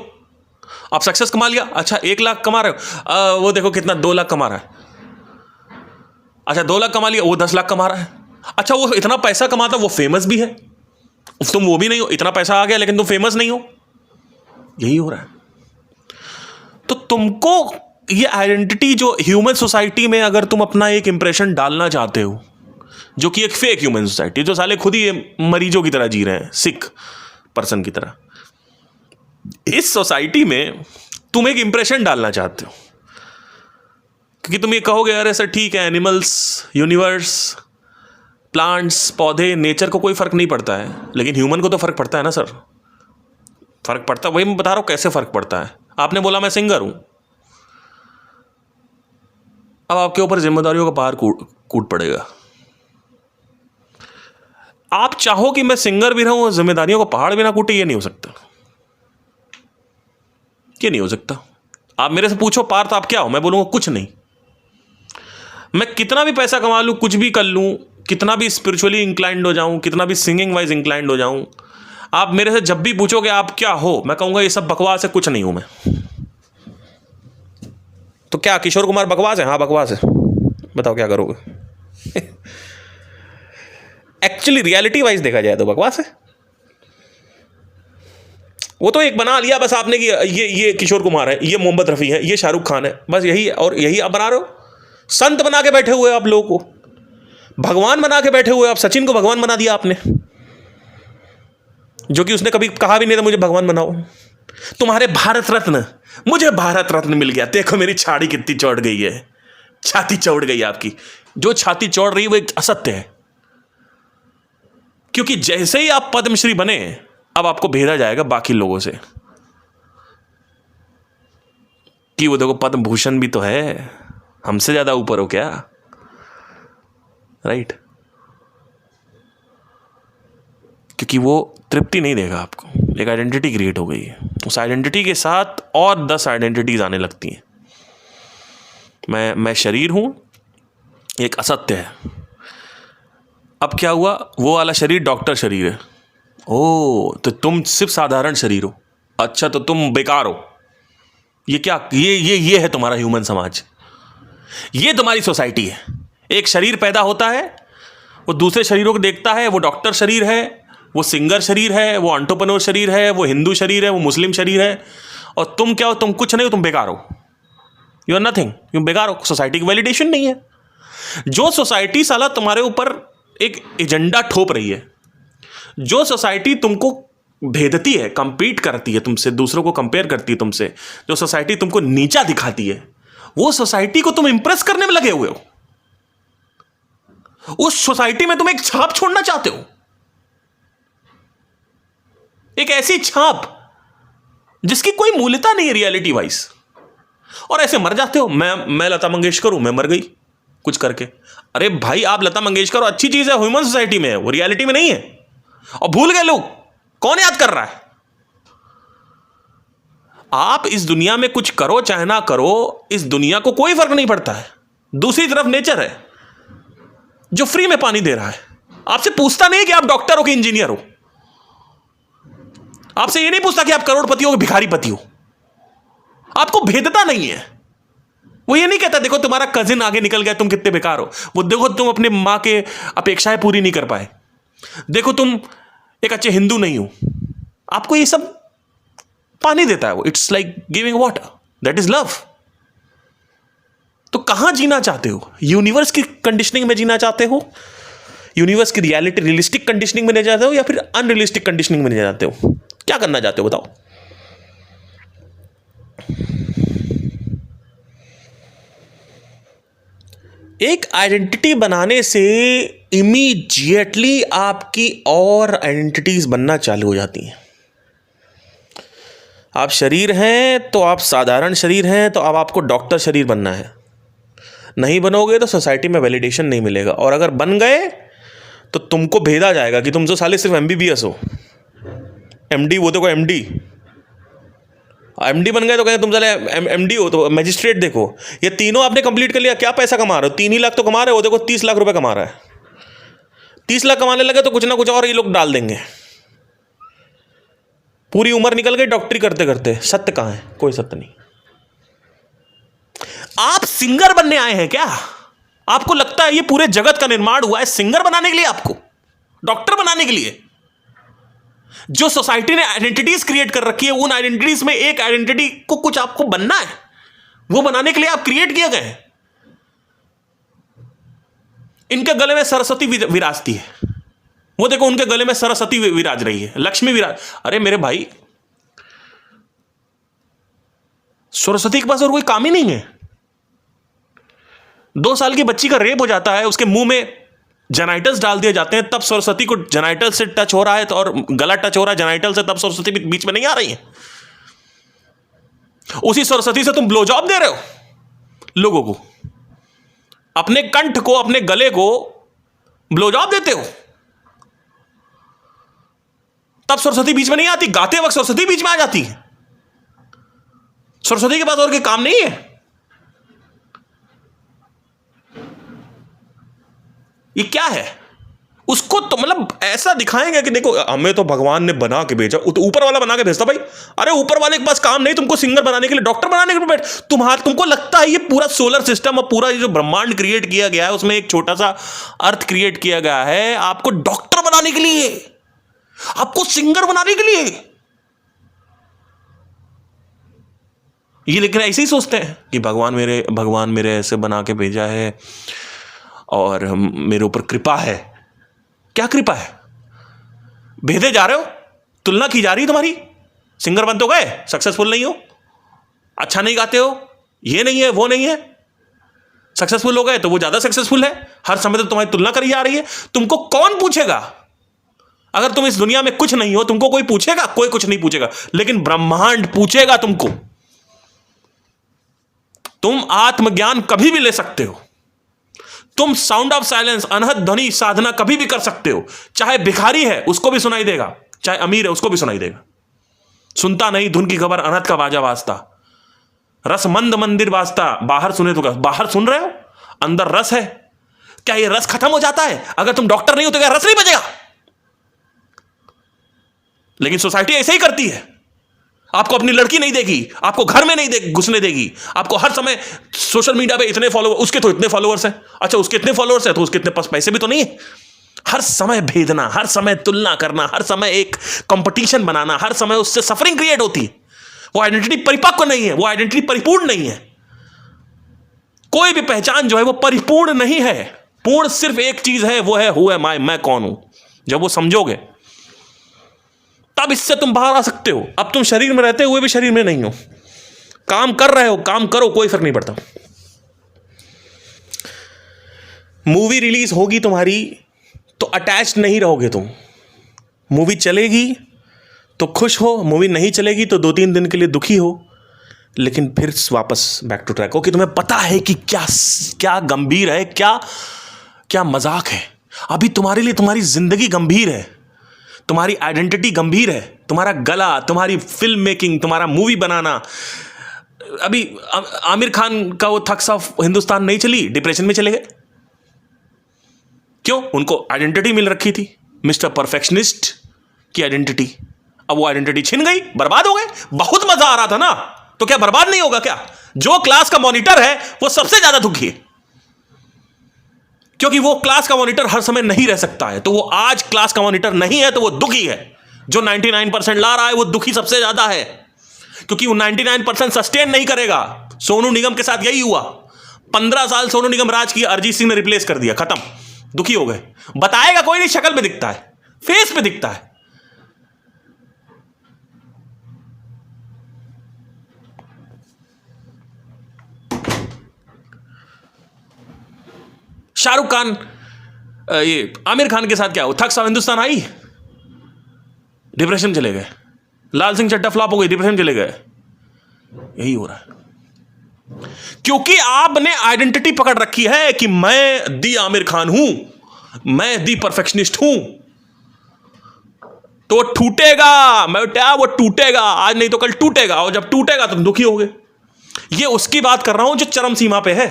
आप सक्सेस कमा लिया, अच्छा 1 लाख कमा रहे हो, वो देखो कितना 2 लाख कमा रहा है, अच्छा 2 लाख कमा लिया, वो 10 लाख कमा रहा है। अच्छा वो इतना पैसा कमाता, वो फेमस भी है, तुम वो भी नहीं हो, इतना पैसा आ गया लेकिन तुम फेमस नहीं हो। यही हो रहा है। तो तुमको ये आइडेंटिटी जो ह्यूमन सोसाइटी में, अगर तुम अपना एक इंप्रेशन डालना चाहते हो, जो कि एक फेक ह्यूमन सोसाइटी, जो साले खुद ही ये मरीजों की तरह जी रहे हैं, सिक पर्सन की तरह, इस सोसाइटी में तुम एक इंप्रेशन डालना चाहते हो, क्योंकि तुम ये कहोगे अरे सर ठीक है, एनिमल्स, यूनिवर्स, प्लांट्स, पौधे, नेचर को कोई फर्क नहीं पड़ता है, लेकिन ह्यूमन को तो फर्क पड़ता है ना सर। फर्क पड़ता है, वही मैं बता रहा हूं कैसे फर्क पड़ता है। आपने बोला मैं सिंगर हूं, अब आपके ऊपर जिम्मेदारियों का पहाड़ कूट पड़ेगा। आप चाहो कि मैं सिंगर भी रहूं और जिम्मेदारियों का पहाड़ भी ना कूटे, ये नहीं हो सकता, ये नहीं हो सकता। आप मेरे से पूछो पार्थ आप क्या हो, मैं बोलूंगा कुछ नहीं। मैं कितना भी पैसा कमा लूं, कुछ भी कर लूं, कितना भी स्पिरिचुअली इंक्लाइंड हो जाऊं, कितना भी सिंगिंग वाइज इंक्लाइंड हो जाऊं, आप मेरे से जब भी पूछोगे आप क्या हो, मैं कहूंगा ये सब बकवास है, कुछ नहीं हूं मैं। तो क्या किशोर कुमार बकवास है? हाँ बकवास है, बताओ क्या करोगे? एक्चुअली रियलिटी वाइज देखा जाए तो बकवास है। वो तो एक बना लिया बस आपने कि ये किशोर कुमार है, ये मोहम्मद रफ़ी है, ये शाहरुख खान है, बस यही, और यही आप बना रहे हो। संत बना के बैठे हुए आप लोगों को, भगवान बना के बैठे हुए आप। सचिन को भगवान बना दिया आपने, जो कि उसने कभी कहा भी नहीं था मुझे भगवान बनाओ। तुम्हारे भारत रत्न, मुझे भारत रत्न मिल गया, देखो मेरी छाती कितनी चौड़ गई है, छाती चौड़ गई आपकी। जो छाती चौड़ रही है वो एक असत्य है, क्योंकि जैसे ही आप पद्मश्री बने, अब आपको भेजा जाएगा बाकी लोगों से कि वो देखो पद्म भूषण भी तो है, हमसे ज्यादा ऊपर हो क्या, राइट? क्योंकि वो तृप्ति नहीं देगा आपको, एक आइडेंटिटी क्रिएट हो गई है, उस आइडेंटिटी के साथ और 10 आइडेंटिटीज आने लगती हैं। मैं शरीर हूं, एक असत्य है। अब क्या हुआ, वो वाला शरीर डॉक्टर शरीर है। ओ तो तुम सिर्फ साधारण शरीर हो, अच्छा तो तुम बेकार हो। ये क्या, ये है तुम्हारा ह्यूमन समाज, ये तुम्हारी सोसाइटी है। एक शरीर पैदा होता है, वो दूसरे शरीरों को देखता है, वो डॉक्टर शरीर है, वो सिंगर शरीर है, वो एंटरप्रेन्योर शरीर है, वो हिंदू शरीर है, वो मुस्लिम शरीर है, और तुम क्या हो, तुम कुछ नहीं हो, तुम बेकार हो, यू आर नथिंग, तुम बेकार हो। सोसाइटी की वैलिडेशन नहीं है। जो सोसाइटी साला तुम्हारे ऊपर एक एजेंडा ठोप रही है, जो सोसाइटी तुमको भेदती है, कंपीट करती है तुमसे, दूसरों को कंपेयर करती है तुमसे, जो सोसाइटी तुमको नीचा दिखाती है, वो सोसाइटी को तुम इंप्रेस करने में लगे हुए हो। उस सोसाइटी में तुम एक छाप छोड़ना चाहते हो, एक ऐसी छाप जिसकी कोई मूल्यता नहीं है रियलिटी वाइज, और ऐसे मर जाते हो। मैं लता मंगेशकर हूं, मैं मर गई कुछ करके। अरे भाई आप लता मंगेशकर हो, अच्छी चीज है, ह्यूमन सोसाइटी में है, वो रियलिटी में नहीं है, और भूल गए लोग, कौन याद कर रहा है? आप इस दुनिया में कुछ करो चाहे ना करो, इस दुनिया को कोई फर्क नहीं पड़ता है। दूसरी तरफ नेचर है जो फ्री में पानी दे रहा है, आपसे पूछता नहीं है कि आप डॉक्टर हो कि इंजीनियर हो, आपसे ये नहीं पूछता कि आप करोड़पति हो कि भिखारीपति हो, आपको भेदता नहीं है। वो ये नहीं कहता देखो तुम्हारा कजिन आगे निकल गया, तुम कितने बेकार हो, वो देखो तुम अपने मां के अपेक्षाएं पूरी नहीं कर पाए, देखो तुम एक अच्छे हिंदू नहीं हो। आपको ये सब पानी देता है वो, it's like giving water, that is love. तो कहां जीना चाहते हो? यूनिवर्स की कंडीशनिंग में जीना चाहते हो, यूनिवर्स की रियलिटी रियलिस्टिक कंडीशनिंग में ले जाते हो, या फिर अनरियलिस्टिक कंडीशनिंग में ले जाते हो? क्या करना चाहते हो बताओ? एक आइडेंटिटी बनाने से इमीडिएटली आपकी और आइडेंटिटीज बनना चालू हो जाती हैं। आप शरीर हैं तो आप साधारण शरीर हैं, तो अब आपको डॉक्टर शरीर बनना है। नहीं बनोगे तो सोसाइटी में वैलिडेशन नहीं मिलेगा, और अगर बन गए तो तुमको भेजा जाएगा कि तुम तो साले सिर्फ MBBS हो, MD, वो देखो MD बन गए तो कहें तुम साले MD हो, तो मजिस्ट्रेट देखो। ये तीनों आपने कंप्लीट कर लिया, क्या पैसा कमा रहे हो? 3 ही लाख तो कमा रहे हो, देखो 30 लाख रुपए कमा रहा है। 30 लाख कमाने लगे तो कुछ ना कुछ और ये लोग डाल देंगे। पूरी उम्र निकल गई डॉक्टरी करते करते, सत्य कहां है? कोई सत्य नहीं। आप सिंगर बनने आए हैं क्या? आपको लगता है ये पूरे जगत का निर्माण हुआ है सिंगर बनाने के लिए, आपको डॉक्टर बनाने के लिए? जो सोसाइटी ने आइडेंटिटीज क्रिएट कर रखी है, उन आइडेंटिटीज में एक आइडेंटिटी को कुछ आपको बनना है, वो बनाने के लिए आप क्रिएट किए गए हैं। इनके गले में सरस्वती विराजती है, वो देखो उनके गले में सरस्वती विराज रही है, लक्ष्मी विराज। अरे मेरे भाई, सरस्वती के पास और कोई काम ही नहीं है। 2 साल की बच्ची का रेप हो जाता है, उसके मुंह में जेनाइटल्स डाल दिए जाते हैं, तब सरस्वती को जेनाइटल से टच हो रहा है, तो और गला टच हो रहा है जेनाइटल से, तब सरस्वती बीच में नहीं आ रही है। उसी सरस्वती से तुम ब्लो जॉब दे रहे हो लोगों को, अपने कंठ को, अपने गले को ब्लो जॉब देते हो, तब सरस्वती बीच में नहीं आती। गाते वक्त सरस्वती बीच में आ जाती है। सरस्वती के पास और कोई काम नहीं है। ये क्या है? उसको तो मतलब ऐसा दिखाएंगे कि देखो हमें तो भगवान ने बना के भेजा, तो ऊपर वाला बना के भेजता भाई। अरे ऊपर वाले के पास काम नहीं तुमको सिंगर बनाने के लिए, डॉक्टर बनाने के लिए। तुमको लगता है ये पूरा सोलर सिस्टम और पूरा ये जो ब्रह्मांड क्रिएट किया गया है, उसमें एक छोटा सा अर्थ क्रिएट किया गया है आपको डॉक्टर बनाने के लिए, आपको सिंगर बनाने के लिए। ये लेकिन ऐसे ही सोचते हैं कि भगवान मेरे ऐसे बना के भेजा है और मेरे ऊपर कृपा है। क्या कृपा है? भेजे जा रहे हो, तुलना की जा रही है तुम्हारी। सिंगर बन तो गए, सक्सेसफुल नहीं हो, अच्छा नहीं गाते हो, ये नहीं है वो नहीं है। सक्सेसफुल हो गए तो वो ज्यादा सक्सेसफुल है, हर समय तो तुम्हारी तुलना करी जा रही है। तुमको कौन पूछेगा? अगर तुम इस दुनिया में कुछ नहीं हो, तुमको कोई पूछेगा? कोई कुछ नहीं पूछेगा, लेकिन ब्रह्मांड पूछेगा तुमको। तुम आत्मज्ञान कभी भी ले सकते हो, तुम साउंड ऑफ साइलेंस, अनहद ध्वनि साधना कभी भी कर सकते हो। चाहे भिखारी है उसको भी सुनाई देगा, चाहे अमीर है उसको भी सुनाई देगा। सुनता नहीं धुन की खबर, अनहद का बाजा वाजता, रस मंद मंदिर वाजता। बाहर सुने तो बाहर सुन रहे हो, अंदर रस है। क्या ये रस खत्म हो जाता है? अगर तुम डॉक्टर नहीं हो तो क्या रस नहीं बचेगा? लेकिन सोसाइटी ऐसे ही करती है। आपको अपनी लड़की नहीं देगी, आपको घर में नहीं घुसने देगी, आपको हर समय सोशल मीडिया पे इतने फॉलोवर, उसके तो इतने फॉलोअर्स हैं, अच्छा उसके इतने फॉलोअर्स हैं तो उसके इतने पास पैसे भी तो नहीं है। हर समय भेदना, हर समय तुलना करना, हर समय एक कंपटीशन बनाना, हर समय उससे सफरिंग क्रिएट होती है। वो आइडेंटिटी परिपक्व नहीं है, वो आइडेंटिटी परिपूर्ण नहीं है। कोई भी पहचान जो है वो परिपूर्ण नहीं है। पूर्ण सिर्फ एक चीज है, वो है हु एम आई, मैं कौन हूं। जब वो समझोगे तब इससे तुम बाहर आ सकते हो। अब तुम शरीर में रहते हुए भी शरीर में नहीं हो, काम कर रहे हो, काम करो, कोई फर्क नहीं पड़ता। मूवी रिलीज होगी तुम्हारी तो अटैच नहीं रहोगे तुम। मूवी चलेगी तो खुश हो, मूवी नहीं चलेगी तो 2-3 दिन के लिए दुखी हो, लेकिन फिर वापस बैक टू ट्रैक हो कि तुम्हें पता है कि क्या क्या गंभीर है, क्या क्या मजाक है। अभी तुम्हारे लिए तुम्हारी जिंदगी गंभीर है, तुम्हारी आइडेंटिटी गंभीर है, तुम्हारा गला, तुम्हारी फिल्म मेकिंग, तुम्हारा मूवी बनाना। अभी आमिर खान का वो थग्स ऑफ हिंदुस्तान नहीं चली, डिप्रेशन में चले गए। क्यों? उनको आइडेंटिटी मिल रखी थी, मिस्टर परफेक्शनिस्ट की आइडेंटिटी। अब वो आइडेंटिटी छिन गई, बर्बाद हो गए। बहुत मजा आ रहा था ना, तो क्या बर्बाद नहीं होगा क्या? जो क्लास का मॉनिटर है वो सबसे ज्यादा दुखी है, क्योंकि वो क्लास का मॉनिटर हर समय नहीं रह सकता है। तो वो आज क्लास का मॉनिटर नहीं है तो वो दुखी है। जो 99% ला रहा है वो दुखी सबसे ज्यादा है, क्योंकि वो 99% सस्टेन नहीं करेगा। सोनू निगम के साथ यही हुआ। 15 साल सोनू निगम राज किया, अरिजीत सिंह ने रिप्लेस कर दिया, खत्म, दुखी हो गए। बताएगा कोई नहीं, शक्ल पे दिखता है, फेस पे दिखता है। शाहरुख खान, ये आमिर खान के साथ क्या हुआ? Thugs of Hindustan I, depression चले गए, लाल सिंह चड्ढा फ्लॉप हो गई, डिप्रेशन चले गए। यही हो रहा है क्योंकि आपने आइडेंटिटी पकड़ रखी है कि मैं दी आमिर खान हूं, मैं दी परफेक्शनिस्ट हूं। तो टूटेगा, मैं बेटा वो टूटेगा, आज नहीं तो कल टूटेगा, और जब टूटेगा तुम दुखी होगे। ये उसकी बात कर रहा हूं जो चरम सीमा पे है,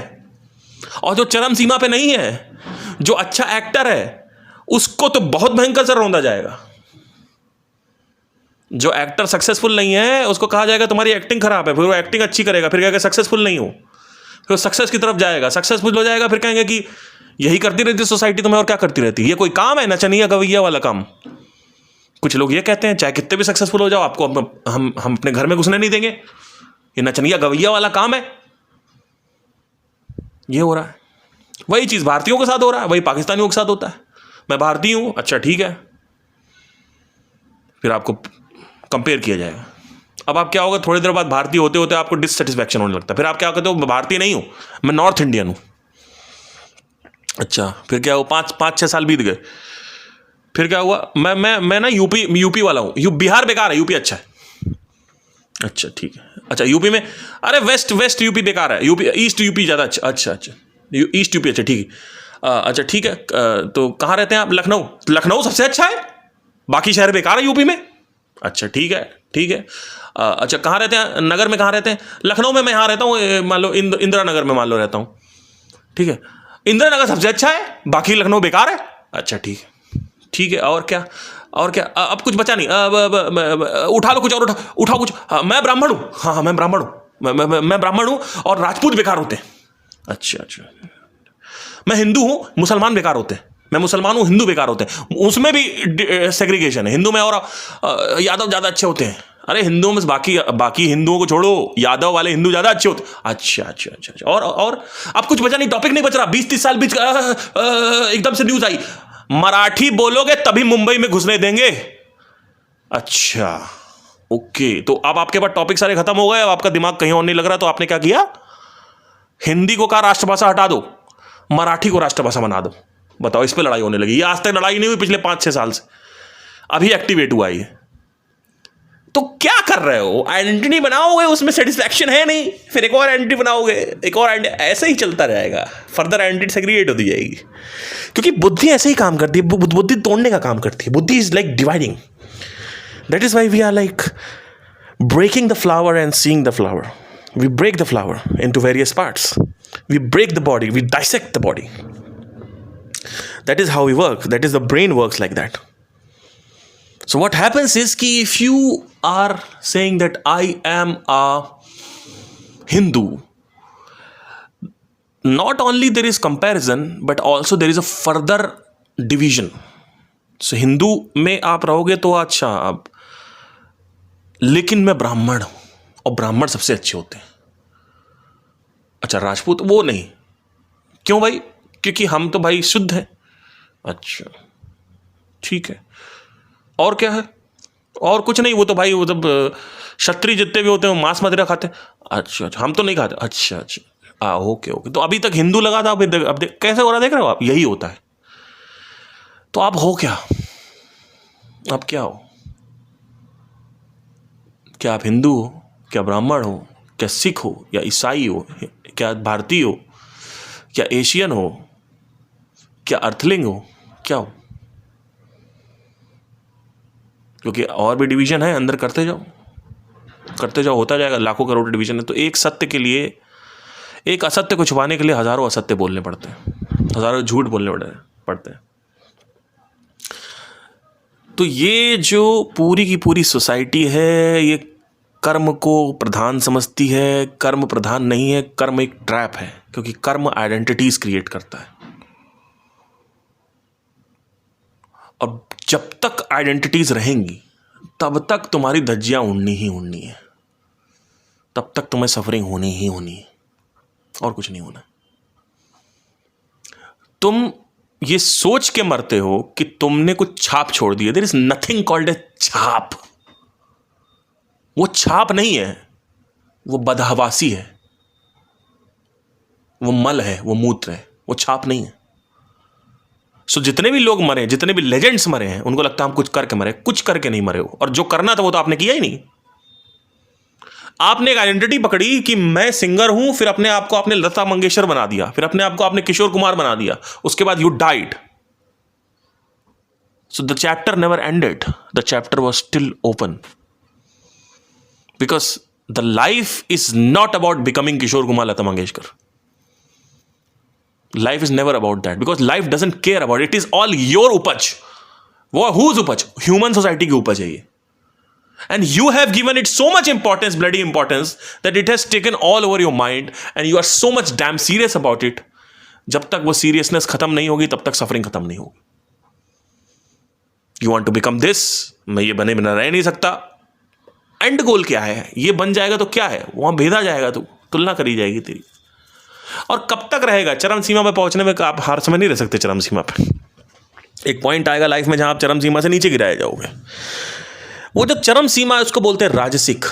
और जो चरम सीमा पे नहीं है, जो अच्छा एक्टर है, उसको तो बहुत भयंकर से रौंदा जाएगा। जो एक्टर सक्सेसफुल नहीं है उसको कहा जाएगा तुम्हारी एक्टिंग खराब है, फिर वो एक्टिंग अच्छी करेगा, फिर कहेगा सक्सेसफुल नहीं हो, फिर सक्सेस की तरफ जाएगा, सक्सेसफुल हो जाएगा, फिर कहेंगे कि यही करती रहती सोसाइटी तुम्हें, और क्या करती रहती, ये कोई काम है नचनिया गवैया वाला काम। कुछ लोग ये कहते हैं चाहे कितने भी सक्सेसफुल हो जाओ, आपको हम अपने घर में घुसने नहीं देंगे, ये नचनिया गवैया वाला काम है। ये हो रहा है, वही चीज भारतीयों के साथ हो रहा है, वही पाकिस्तानियों के साथ होता है। मैं भारतीय हूं, अच्छा ठीक है, फिर आपको कंपेयर किया जाएगा। अब आप क्या होगा, थोड़ी देर बाद भारतीय होते होते आपको डिससेटिस्फैक्शन होने लगता है, फिर आप क्या कहते हो, मैं भारतीय नहीं हूं, मैं नॉर्थ इंडियन हूं। अच्छा, फिर क्या हुआ, 5-6 साल बीत गए, फिर क्या हुआ, मैं ना यूपी वाला हूं, बिहार बेकार है, यूपी अच्छा है। अच्छा ठीक है, अच्छा यूपी में, अरे वेस्ट यूपी बेकार है, यूपी ईस्ट यूपी ज़्यादा अच्छा। अच्छा ईस्ट यूपी अच्छा, ठीक है, अच्छा ठीक है। तो कहाँ रहते हैं आप, लखनऊ सबसे अच्छा है, बाकी शहर बेकार है यूपी में। अच्छा ठीक है ठीक है। अच्छा कहाँ रहते हैं, नगर में कहाँ रहते हैं, लखनऊ में मैं यहाँ रहता हूँ, मान लो इंदिरा नगर में मान लो रहता हूँ, ठीक है, इंदिरा नगर सबसे अच्छा है, बाकी लखनऊ बेकार है। अच्छा ठीक है ठीक है, और क्या, और क्या, अब कुछ बचा नहीं, उठा लो कुछ और, उठाओ कुछ। हाँ मैं ब्राह्मण हूँ, हाँ मैं ब्राह्मण हूँ, मैं ब्राह्मण हूँ, और राजपूत बेकार होते हैं। अच्छा मैं हिंदू हूँ, मुसलमान बेकार होते हैं, मैं मुसलमान हूँ, हिंदू बेकार होते हैं, उसमें भी सेग्रीगेशन है, हिंदू में और यादव ज़्यादा अच्छे होते हैं। अरे हिंदुओं में बाकी हिंदुओं को छोड़ो, यादव वाले हिंदू ज़्यादा अच्छे होते हैं। अच्छा और अब कुछ बचा नहीं, टॉपिक नहीं बच रहा, 20-30 साल बीच एकदम से न्यूज़ आई, मराठी बोलोगे तभी मुंबई में घुसने देंगे। अच्छा ओके, तो अब आपके पास टॉपिक सारे खत्म हो गए, अब आपका दिमाग कहीं और नहीं लग रहा, तो आपने क्या किया, हिंदी को कहा राष्ट्रभाषा हटा दो, मराठी को राष्ट्रभाषा बना दो। बताओ, इस पे लड़ाई होने लगी। ये आज तक लड़ाई नहीं हुई पिछले 5-6 साल से, अभी एक्टिवेट हुआ ये। तो क्या कर रहे हो, आइडेंटिटी बनाओगे, उसमें सेटिस्फैक्शन है नहीं, फिर एक और आइडेंटिटी बनाओगे, एक और आइडेंटिटी, ऐसे ही चलता रहेगा, फर्दर आइडेंटिटी सेग्रीगेट होती जाएगी। क्योंकि बुद्धि ऐसे ही काम करती है, बुद्धि तोड़ने का काम करती है, बुद्धि is like dividing. That is why we are like breaking the flower and seeing the flower. We break the flower into various parts, we break the body, we dissect the body. That is how we work. That is the brain works like that. So what happens is कि if you are saying that I am a Hindu, not only there is comparison, but also there is a further division. So Hindu में आप रहोगे तो अच्छा, अब लेकिन मैं ब्राह्मण हूं, और ब्राह्मण सबसे अच्छे होते हैं। अच्छा राजपूत वो नहीं, क्यों भाई, क्योंकि हम तो भाई शुद्ध हैं। अच्छा ठीक है, और क्या है, और कुछ नहीं, वो तो भाई वो जब क्षत्रिय जितने भी होते हैं मांस मदिरा खाते हैं। अच्छा हम तो नहीं खाते। अच्छा ओके, तो अभी तक हिंदू लगा था, अब कैसे हो रहा, देख रहे हो आप, यही होता है। तो आप हो क्या, आप क्या हो, क्या आप हिंदू हो, क्या ब्राह्मण हो, क्या सिख हो, या ईसाई हो, क्या भारतीय हो, क्या एशियन हो, क्या अर्थलिंग हो, क्या हो? क्योंकि और भी डिवीजन है, अंदर करते जाओ, होता जाएगा, लाखों करोड़ डिवीजन है। तो एक सत्य के लिए, एक असत्य को छुपाने के लिए हजारों असत्य बोलने पड़ते हैं, हजारों झूठ बोलने पड़ते हैं। तो ये जो पूरी की पूरी सोसाइटी है, ये कर्म को प्रधान समझती है। कर्म प्रधान नहीं है, कर्म एक ट्रैप है, क्योंकि कर्म आइडेंटिटीज क्रिएट करता है। और जब तक आइडेंटिटीज रहेंगी तब तक तुम्हारी धज्जियां उड़नी ही उड़नी है, तब तक तुम्हें सफरिंग होनी ही होनी है, और कुछ नहीं होना। तुम ये सोच के मरते हो कि तुमने कुछ छाप छोड़ दी है। There is nothing called a छाप। वो छाप नहीं है, वो बदहवासी है, वो मल है, वो मूत्र है, वो छाप नहीं है। सो जितने भी लोग मरे, जितने भी लेजेंड्स मरे हैं, उनको लगता है हम कुछ करके मरे, कुछ करके नहीं मरे हो। और जो करना था वो तो आपने किया ही नहीं। आपने एक आइडेंटिटी पकड़ी कि मैं सिंगर हूं, फिर अपने आप को आपने लता मंगेशकर बना दिया, फिर अपने आप को आपने किशोर कुमार बना दिया, उसके बाद you died. So the chapter never ended, the chapter was still open, because the life is not about becoming Kishore Kumar, Lata Mangeshkar. Life is never about that, because life doesn't care about it, is all your उपज। वो whose उपज? Human society की उपज है ये। And you have given it so much importance, bloody importance, that it has taken all over your mind and you are so much damn serious about it. जब तक वो सीरियसनेस खत्म नहीं होगी तब तक सफरिंग खत्म नहीं होगी। You want to become this, मैं ये बने बिना रह नहीं सकता। एंड गोल क्या है? ये बन जाएगा तो क्या है? वहां भेदा जाएगा, तो तुलना करी जाएगी तेरी। और कब तक रहेगा? चरम सीमा पे पहुंचने में आप हार समय नहीं रह सकते। चरम सीमा पे एक पॉइंट आएगा लाइफ में जहां आप चरम सीमा से नीचे गिराए जाओगे। वो जो चरम सीमा है उसको बोलते हैं राजसिक।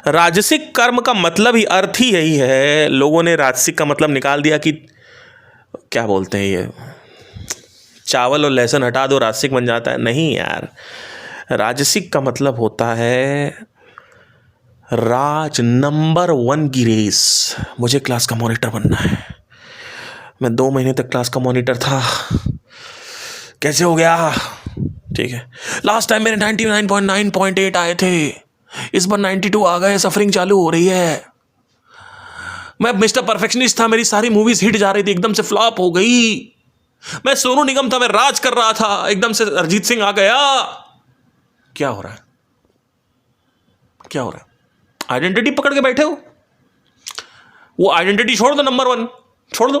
राजसिक कर्म का मतलब ही, अर्थ ही यही है। लोगों ने राजसिक का मतलब निकाल दिया कि क्या बोलते हैं, ये चावल और लहसुन हटा दो राजसिक बन जाता है। नहीं यार, राजसिक का मतलब होता है राज नंबर 1 की रेस। मुझे क्लास का मॉनिटर बनना है। मैं 2 महीने तक क्लास का मॉनिटर था, कैसे हो गया? ठीक है, लास्ट टाइम मेरे 99.9.8 आए थे, इस बार 92 आ गए, सफरिंग चालू हो रही है। मैं मिस्टर परफेक्शनिस्ट था, मेरी सारी मूवीज हिट जा रही थी, एकदम से फ्लॉप हो गई। मैं सोनू निगम था, मैं राज कर रहा था, एकदम से अरिजीत सिंह आ गया। क्या हो रहा है? क्या हो रहा है? आइडेंटिटी पकड़ के बैठे हो। वो आइडेंटिटी छोड़ दो, नंबर 1 छोड़ दो,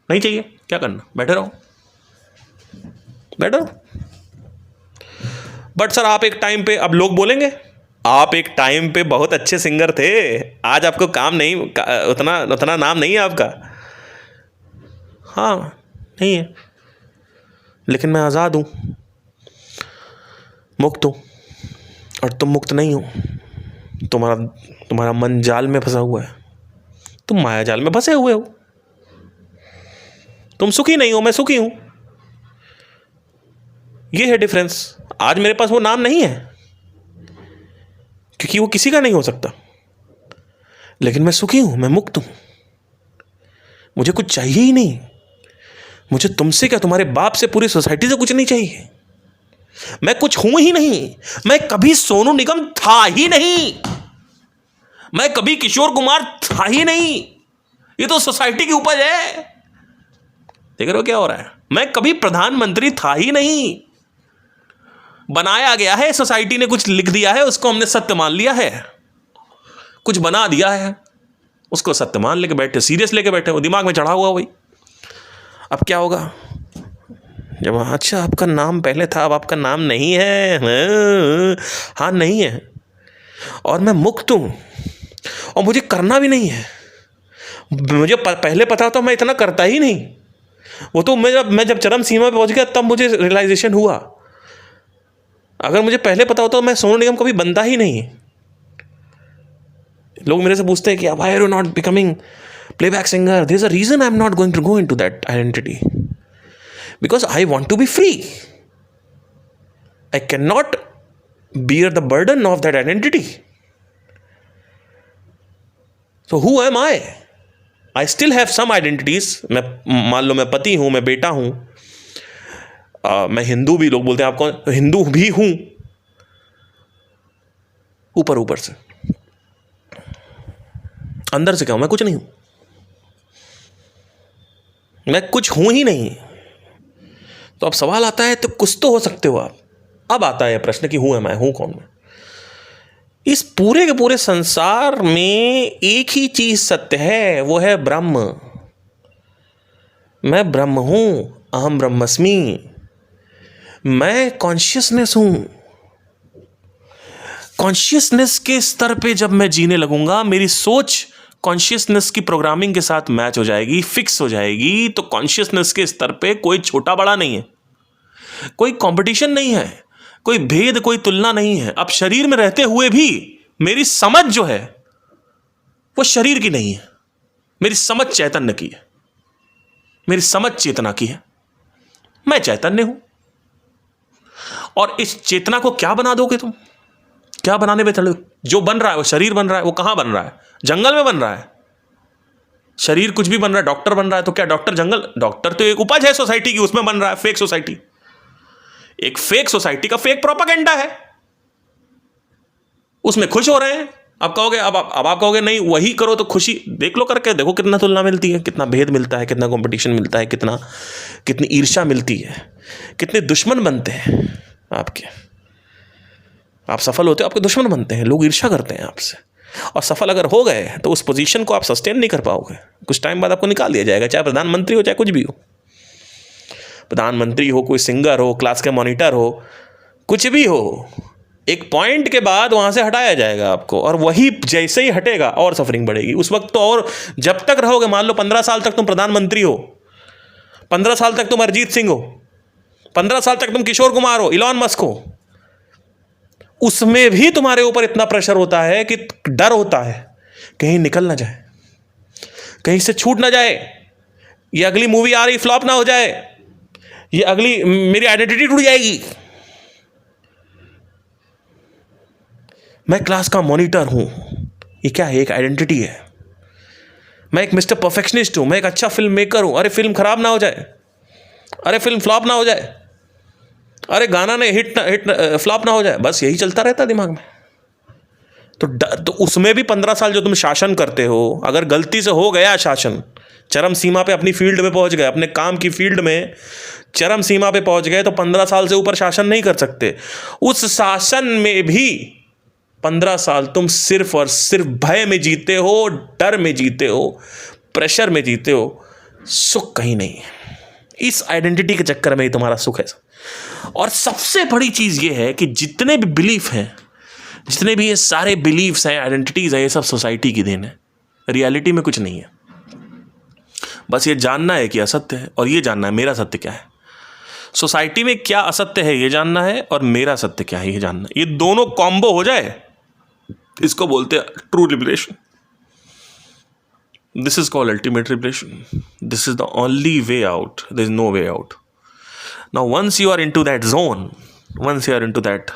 नहीं चाहिए। क्या करना? बैठे रहो, बैठे रहो। बट सर आप एक टाइम पे, अब लोग बोलेंगे आप एक टाइम पे बहुत अच्छे सिंगर थे, आज आपको काम नहीं, उतना नाम नहीं है आपका। हाँ नहीं है, लेकिन मैं आज़ाद हूँ, मुक्त हूँ, और तुम मुक्त नहीं हो। तुम्हारा मन जाल में फंसा हुआ है, तुम माया जाल में फंसे हुए हो। तुम सुखी नहीं हो, मैं सुखी हूँ। ये है डिफरेंस। आज मेरे पास वो नाम नहीं है क्योंकि वो किसी का नहीं हो सकता, लेकिन मैं सुखी हूं, मैं मुक्त हूं। मुझे कुछ चाहिए ही नहीं। मुझे तुमसे क्या, तुम्हारे बाप से, पूरी सोसाइटी से कुछ नहीं चाहिए। मैं कुछ हूं ही नहीं। मैं कभी सोनू निगम था ही नहीं, मैं कभी किशोर कुमार था ही नहीं। ये तो सोसाइटी की उपज है। देख रहे हो क्या हो रहा है? मैं कभी प्रधानमंत्री था ही नहीं, बनाया गया है, सोसाइटी ने कुछ लिख दिया है, उसको हमने सत्य मान लिया है। कुछ बना दिया है, उसको सत्य मान लेके बैठे, सीरियस लेके बैठे, वो दिमाग में चढ़ा हुआ वही। अब क्या होगा जब, अच्छा आपका नाम पहले था, अब आपका नाम नहीं है। हाँ नहीं है, और मैं मुक्त हूं, और मुझे करना भी नहीं है। मुझे पहले पता तो मैं इतना करता ही नहीं। वो तो मैं जब चरम सीमा पे पहुंच गया तब मुझे रियलाइजेशन हुआ। अगर मुझे पहले पता होता तो मैं सोनू निगम कभी बनता ही नहीं। लोग मेरे से पूछते हैं कि why are you not becoming playback singer? There is a reason I am not going to go into that identity, because I want to be free. I can not bear the burden of that identity. So who am I? I still have some identities. मैं मान लो मैं पति हूं, मैं बेटा हूं, मैं हिंदू भी, लोग बोलते हैं आपको, हिंदू भी हूं ऊपर ऊपर से। अंदर से क्या हूं? मैं कुछ नहीं हूं, मैं कुछ हूं ही नहीं। तो अब सवाल आता है तो कुछ तो हो सकते हो आप। अब आता है प्रश्न कि हूं मैं, हूं कौन मैं? इस पूरे के पूरे संसार में एक ही चीज सत्य है, वो है ब्रह्म। मैं ब्रह्म हूं, अहम ब्रह्मस्मि। मैं कॉन्शियसनेस हूं। कॉन्शियसनेस के स्तर पे जब मैं जीने लगूंगा, मेरी सोच कॉन्शियसनेस की प्रोग्रामिंग के साथ मैच हो जाएगी, फिक्स हो जाएगी। तो कॉन्शियसनेस के स्तर पे कोई छोटा बड़ा नहीं है, कोई कंपटीशन नहीं है, कोई भेद, कोई तुलना नहीं है। अब शरीर में रहते हुए भी मेरी समझ जो है वो शरीर की नहीं है, मेरी समझ चैतन्य की है। मेरी समझ चेतना की है, मैं चैतन्य हूं। और इस चेतना को क्या बना दोगे तुम? क्या बनाने में चलो? जो बन रहा है वो शरीर बन रहा है, वो कहां बन रहा है? जंगल में बन रहा है। शरीर कुछ भी बन रहा है, डॉक्टर बन रहा है, तो क्या डॉक्टर जंगल? डॉक्टर तो एक उपज है सोसाइटी की, उसमें बन रहा है फेक सोसाइटी। एक फेक सोसाइटी का फेक प्रोपेगेंडा है, उसमें खुश हो रहे हैं। आप कहोगे, अब आप कहोगे नहीं वही करो तो खुशी। देख लो करके, देखो कितना तुलना मिलती है, कितना भेद मिलता है, कितना कंपटीशन मिलता है, कितनी ईर्ष्या मिलती है, कितने दुश्मन बनते हैं आपके। आप सफल होते हो, आपके दुश्मन बनते हैं, लोग ईर्ष्या करते हैं आपसे। और सफल अगर हो गए तो उस पोजीशन को आप सस्टेन नहीं कर पाओगे, कुछ टाइम बाद आपको निकाल दिया जाएगा, चाहे प्रधानमंत्री हो चाहे कुछ भी हो। प्रधानमंत्री हो, कोई सिंगर हो, क्लास के मॉनिटर हो, कुछ भी हो, एक पॉइंट के बाद वहां से हटाया जाएगा आपको। और वही जैसे ही हटेगा और सफरिंग बढ़ेगी उस वक्त तो। और जब तक रहोगे, मान लो 15 साल तक तुम प्रधानमंत्री हो, 15 साल तक तुम अरिजीत सिंह हो, 15 साल तक तुम किशोर कुमार हो, इलॉन मस्क हो, उसमें भी तुम्हारे ऊपर इतना प्रेशर होता है कि डर होता है कहीं निकल ना जाए, कहीं से छूट ना जाए, ये अगली मूवी आ रही फ्लॉप ना हो जाए, ये अगली मेरी आइडेंटिटी टूट जाएगी। मैं क्लास का मॉनिटर हूं, ये क्या है? एक आइडेंटिटी है। मैं एक मिस्टर परफेक्शनिस्ट हूं, मैं एक अच्छा फिल्म मेकर हूं। अरे फिल्म खराब ना हो जाए, अरे फिल्म फ्लॉप ना हो जाए, अरे गाना ने हिट फ्लॉप ना हो जाए, बस यही चलता रहता है दिमाग में। तो उसमें भी 15 साल जो तुम शासन करते हो, अगर गलती से हो गया शासन, चरम सीमा पे अपनी फील्ड में पहुंच गए, अपने काम की फील्ड में चरम सीमा पे पहुंच गए, तो 15 साल से ऊपर शासन नहीं कर सकते। उस शासन में भी 15 साल तुम सिर्फ और सिर्फ भय में जीते हो, डर में जीते हो, प्रेशर में जीते हो, सुख कहीं नहीं है। इस आइडेंटिटी के चक्कर में ही तुम्हारा सुख है। और सबसे बड़ी चीज ये है कि जितने भी बिलीफ हैं, जितने भी ये सारे बिलीफ्स हैं, आइडेंटिटीज है, ये सब सोसाइटी की देन है। रियलिटी में कुछ नहीं है। बस ये जानना है कि असत्य है, और ये जानना है मेरा सत्य क्या है। सोसाइटी में क्या असत्य है ये जानना है, और मेरा सत्य क्या है ये जानना है। ये दोनों कॉम्बो हो जाए, इसको बोलते हैं true liberation. This is called ultimate liberation. This is the only way out, there is no way out. Now once you are into that zone, once you are into that,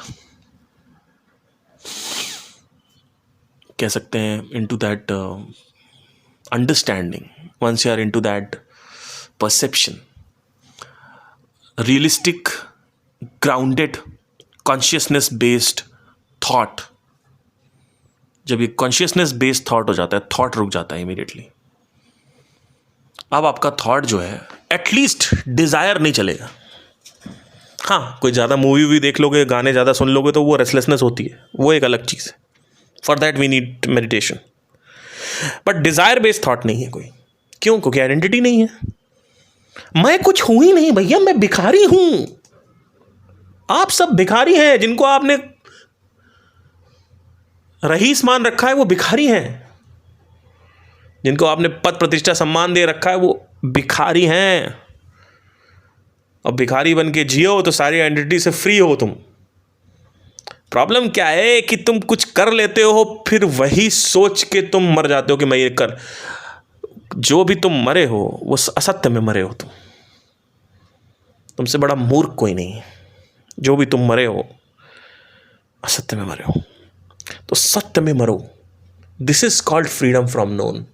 कह सकते हैं into that understanding, once you are into that perception, realistic grounded consciousness based thought, जब ये consciousness based thought हो जाता है, thought रुक जाता है इमीडिएटली। अब आपका थॉट जो है एटलीस्ट डिजायर नहीं चलेगा। हाँ, कोई ज़्यादा मूवी भी देख लोगे, गाने ज़्यादा सुन लोगे तो वो रेस्टलेसनेस होती है, वो एक अलग चीज़ है। For that we need meditation. But desire based thought नहीं है कोई। क्यों? क्योंकि आइडेंटिटी नहीं है। मैं कुछ हूं ही नहीं भैया, मैं भिखारी हूं। आप सब भिखारी हैं, जिनको आपने रईस मान रखा है वो भिखारी हैं, जिनको आपने पद प्रतिष्ठा सम्मान दे रखा है वो भिखारी हैं। अब भिखारी बन के जियो तो सारी आइडेंटिटी से फ्री हो तुम। प्रॉब्लम क्या है कि तुम कुछ कर लेते हो, फिर वही सोच के तुम मर जाते हो कि मैं ये कर। जो भी तुम मरे हो वो असत्य में मरे हो। तुमसे बड़ा मूर्ख कोई नहीं है। जो भी तुम मरे हो असत्य में मरे हो, तो सत्य में मरो। This is called freedom from known.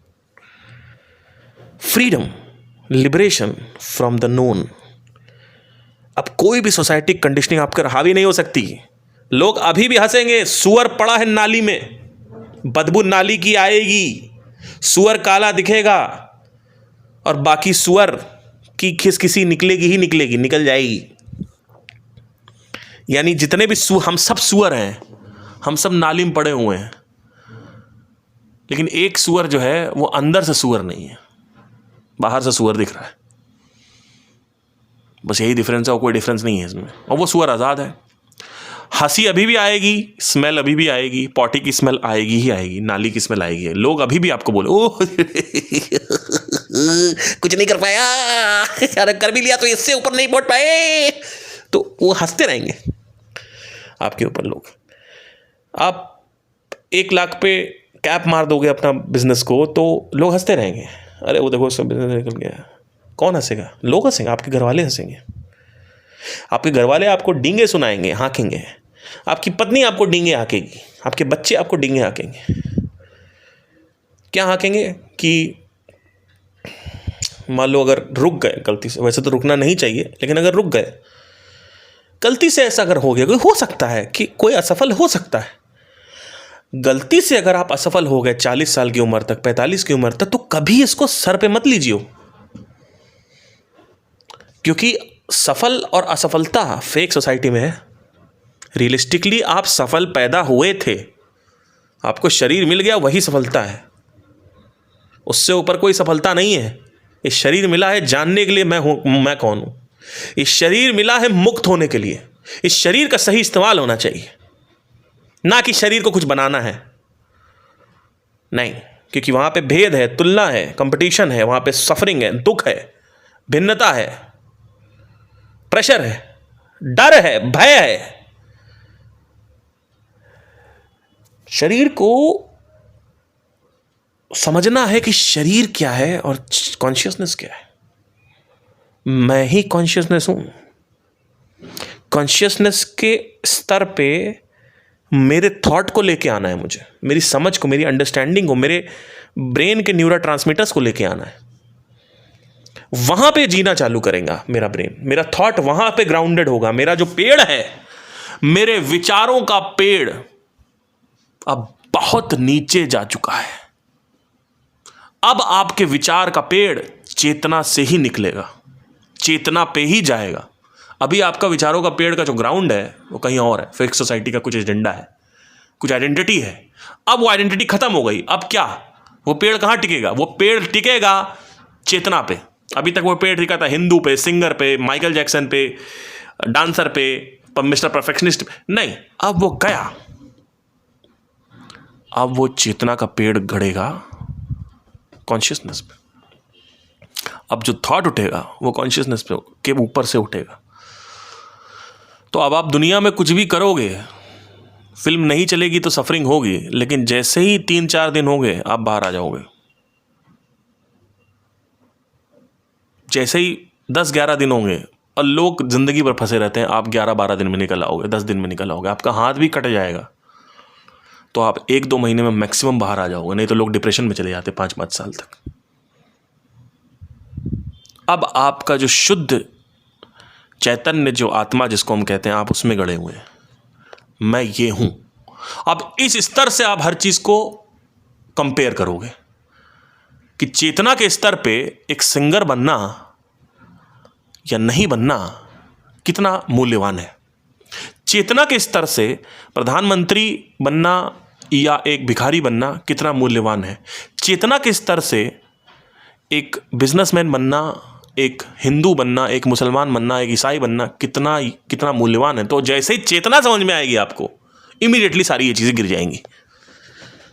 Freedom, liberation from the known. अब कोई भी सोसाइटी कंडीशनिंग आप पर हावी नहीं हो सकती। लोग अभी भी हंसेंगे, सुअर पड़ा है नाली में, बदबू नाली की आएगी, सुअर काला दिखेगा और बाकी सुअर की खिसकिसी निकलेगी ही निकलेगी, निकल जाएगी। यानी जितने भी हम सब सुअर हैं, हम सब नाली में पड़े हुए हैं, लेकिन एक सुअर जो है वो अंदर से सुअर नहीं है, बाहर से सुअर दिख रहा है। बस यही डिफरेंस है और कोई डिफरेंस नहीं है इसमें। और वो सुअर आज़ाद है। हंसी अभी भी आएगी, स्मेल अभी भी आएगी, पॉटी की स्मेल आएगी ही आएगी, नाली की स्मेल आएगी। लोग अभी भी आपको बोले ओह कुछ नहीं कर पाया, अरे कर भी लिया तो इससे ऊपर नहीं पहुंच पाए, तो वो हंसते रहेंगे आपके ऊपर लोग। आप 1 लाख पे कैप मार दोगे अपना बिजनेस को तो लोग हंसते रहेंगे, अरे वो देखो सब बिजनेस निकल गया, कौन हंसेगा? लोग हंसेंगे, आपके घर वाले हंसेंगे, आपके घर वाले आपको डींगे सुनाएंगे, हाँकेंगे, आपकी पत्नी आपको डींगे हाँकेगी, आपके बच्चे आपको डींगे हाँकेंगे। क्या हाँकेंगे कि मान लो अगर रुक गए गलती से, वैसे तो रुकना नहीं चाहिए, लेकिन अगर रुक गए गलती से, ऐसा अगर हो गया, कोई हो सकता है कि कोई असफल हो सकता है, गलती से अगर आप असफल हो गए 40 साल की उम्र तक, 45 की उम्र तक, तो कभी इसको सर पे मत लीजिए, क्योंकि सफल और असफलता फेक सोसाइटी में है। रियलिस्टिकली आप सफल पैदा हुए थे, आपको शरीर मिल गया, वही सफलता है, उससे ऊपर कोई सफलता नहीं है। ये शरीर मिला है जानने के लिए मैं कौन हूं, इस शरीर मिला है मुक्त होने के लिए। इस शरीर का सही इस्तेमाल होना चाहिए, ना कि शरीर को कुछ बनाना है, नहीं, क्योंकि वहां पे भेद है, तुलना है, कंपटीशन है, वहां पे सफरिंग है, दुख है, भिन्नता है, प्रेशर है, डर है, भय है। शरीर को समझना है कि शरीर क्या है और कॉन्शियसनेस क्या है। मैं ही कॉन्शियसनेस हूं। कॉन्शियसनेस के स्तर पे मेरे थॉट को लेके आना है, मुझे मेरी समझ को, मेरी अंडरस्टैंडिंग को, मेरे ब्रेन के न्यूरोट्रांसमीटर्स को लेके आना है। वहां पे जीना चालू करेगा मेरा ब्रेन, मेरा थॉट वहां पे ग्राउंडेड होगा। मेरा जो पेड़ है, मेरे विचारों का पेड़ अब बहुत नीचे जा चुका है। अब आपके विचार का पेड़ चेतना से ही निकलेगा, चेतना पे ही जाएगा। अभी आपका विचारों का पेड़ का जो ग्राउंड है वो कहीं और है, फेक सोसाइटी का कुछ एजेंडा है, कुछ आइडेंटिटी है। अब वो आइडेंटिटी खत्म हो गई, अब क्या, वो पेड़ कहां टिकेगा? वो पेड़ टिकेगा चेतना पे। अभी तक वो पेड़ टिका था हिंदू पे, सिंगर पे, माइकल जैक्सन पे, डांसर पे, मिस्टर परफेक्शनिस्ट पे। नहीं, अब वो गया, अब वो चेतना का पेड़ गड़ेगा कॉन्शियसनेस पे। अब जो थॉट उठेगा वो कॉन्शियसनेस पे के ऊपर से उठेगा। तो अब आप दुनिया में कुछ भी करोगे, फिल्म नहीं चलेगी तो सफरिंग होगी, लेकिन जैसे ही 3-4 दिन होंगे आप बाहर आ जाओगे। जैसे ही 10-11 दिन होंगे, और लोग जिंदगी भर फंसे रहते हैं, आप 11-12 दिन में निकल आओगे, 10 दिन में निकल आओगे, आपका हाथ भी कट जाएगा, तो आप 1-2 महीने में मैक्सिमम बाहर आ जाओगे। नहीं तो लोग डिप्रेशन में चले जाते 5-5 साल तक। अब आपका जो शुद्ध चैतन्य, जो आत्मा जिसको हम कहते हैं, आप उसमें गड़े हुए हैं, मैं ये हूं। अब इस स्तर से आप हर चीज को कंपेयर करोगे कि चेतना के स्तर पे एक सिंगर बनना या नहीं बनना कितना मूल्यवान है। चेतना के स्तर से प्रधानमंत्री बनना या एक भिखारी बनना कितना मूल्यवान है। चेतना के स्तर से एक बिजनेसमैन बनना, एक हिंदू बनना, एक मुसलमान बनना, एक ईसाई बनना कितना मूल्यवान है। तो जैसे ही चेतना समझ में आएगी आपको, इमीडिएटली सारी ये चीज़ें गिर जाएंगी,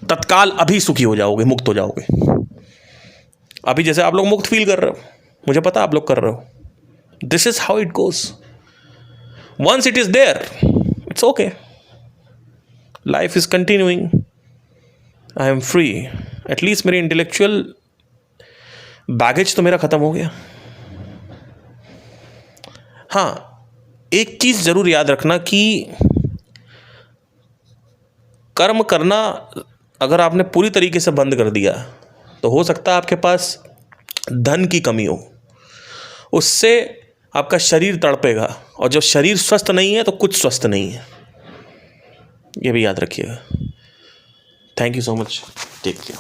तत्काल अभी सुखी हो जाओगे, मुक्त हो जाओगे। अभी जैसे आप लोग मुक्त फील कर रहे हो, मुझे पता आप लोग कर रहे हो। This is how it goes. Once it is there, it's okay, life is continuing, I am free. At least मेरी इंटेलेक्चुअल बैगेज तो मेरा खत्म हो गया। हाँ, एक चीज जरूर याद रखना कि कर्म करना अगर आपने पूरी तरीके से बंद कर दिया तो हो सकता है आपके पास धन की कमी हो, उससे आपका शरीर तड़पेगा, और जब शरीर स्वस्थ नहीं है तो कुछ स्वस्थ नहीं है। ये भी याद रखिएगा। Thank you so much, take care.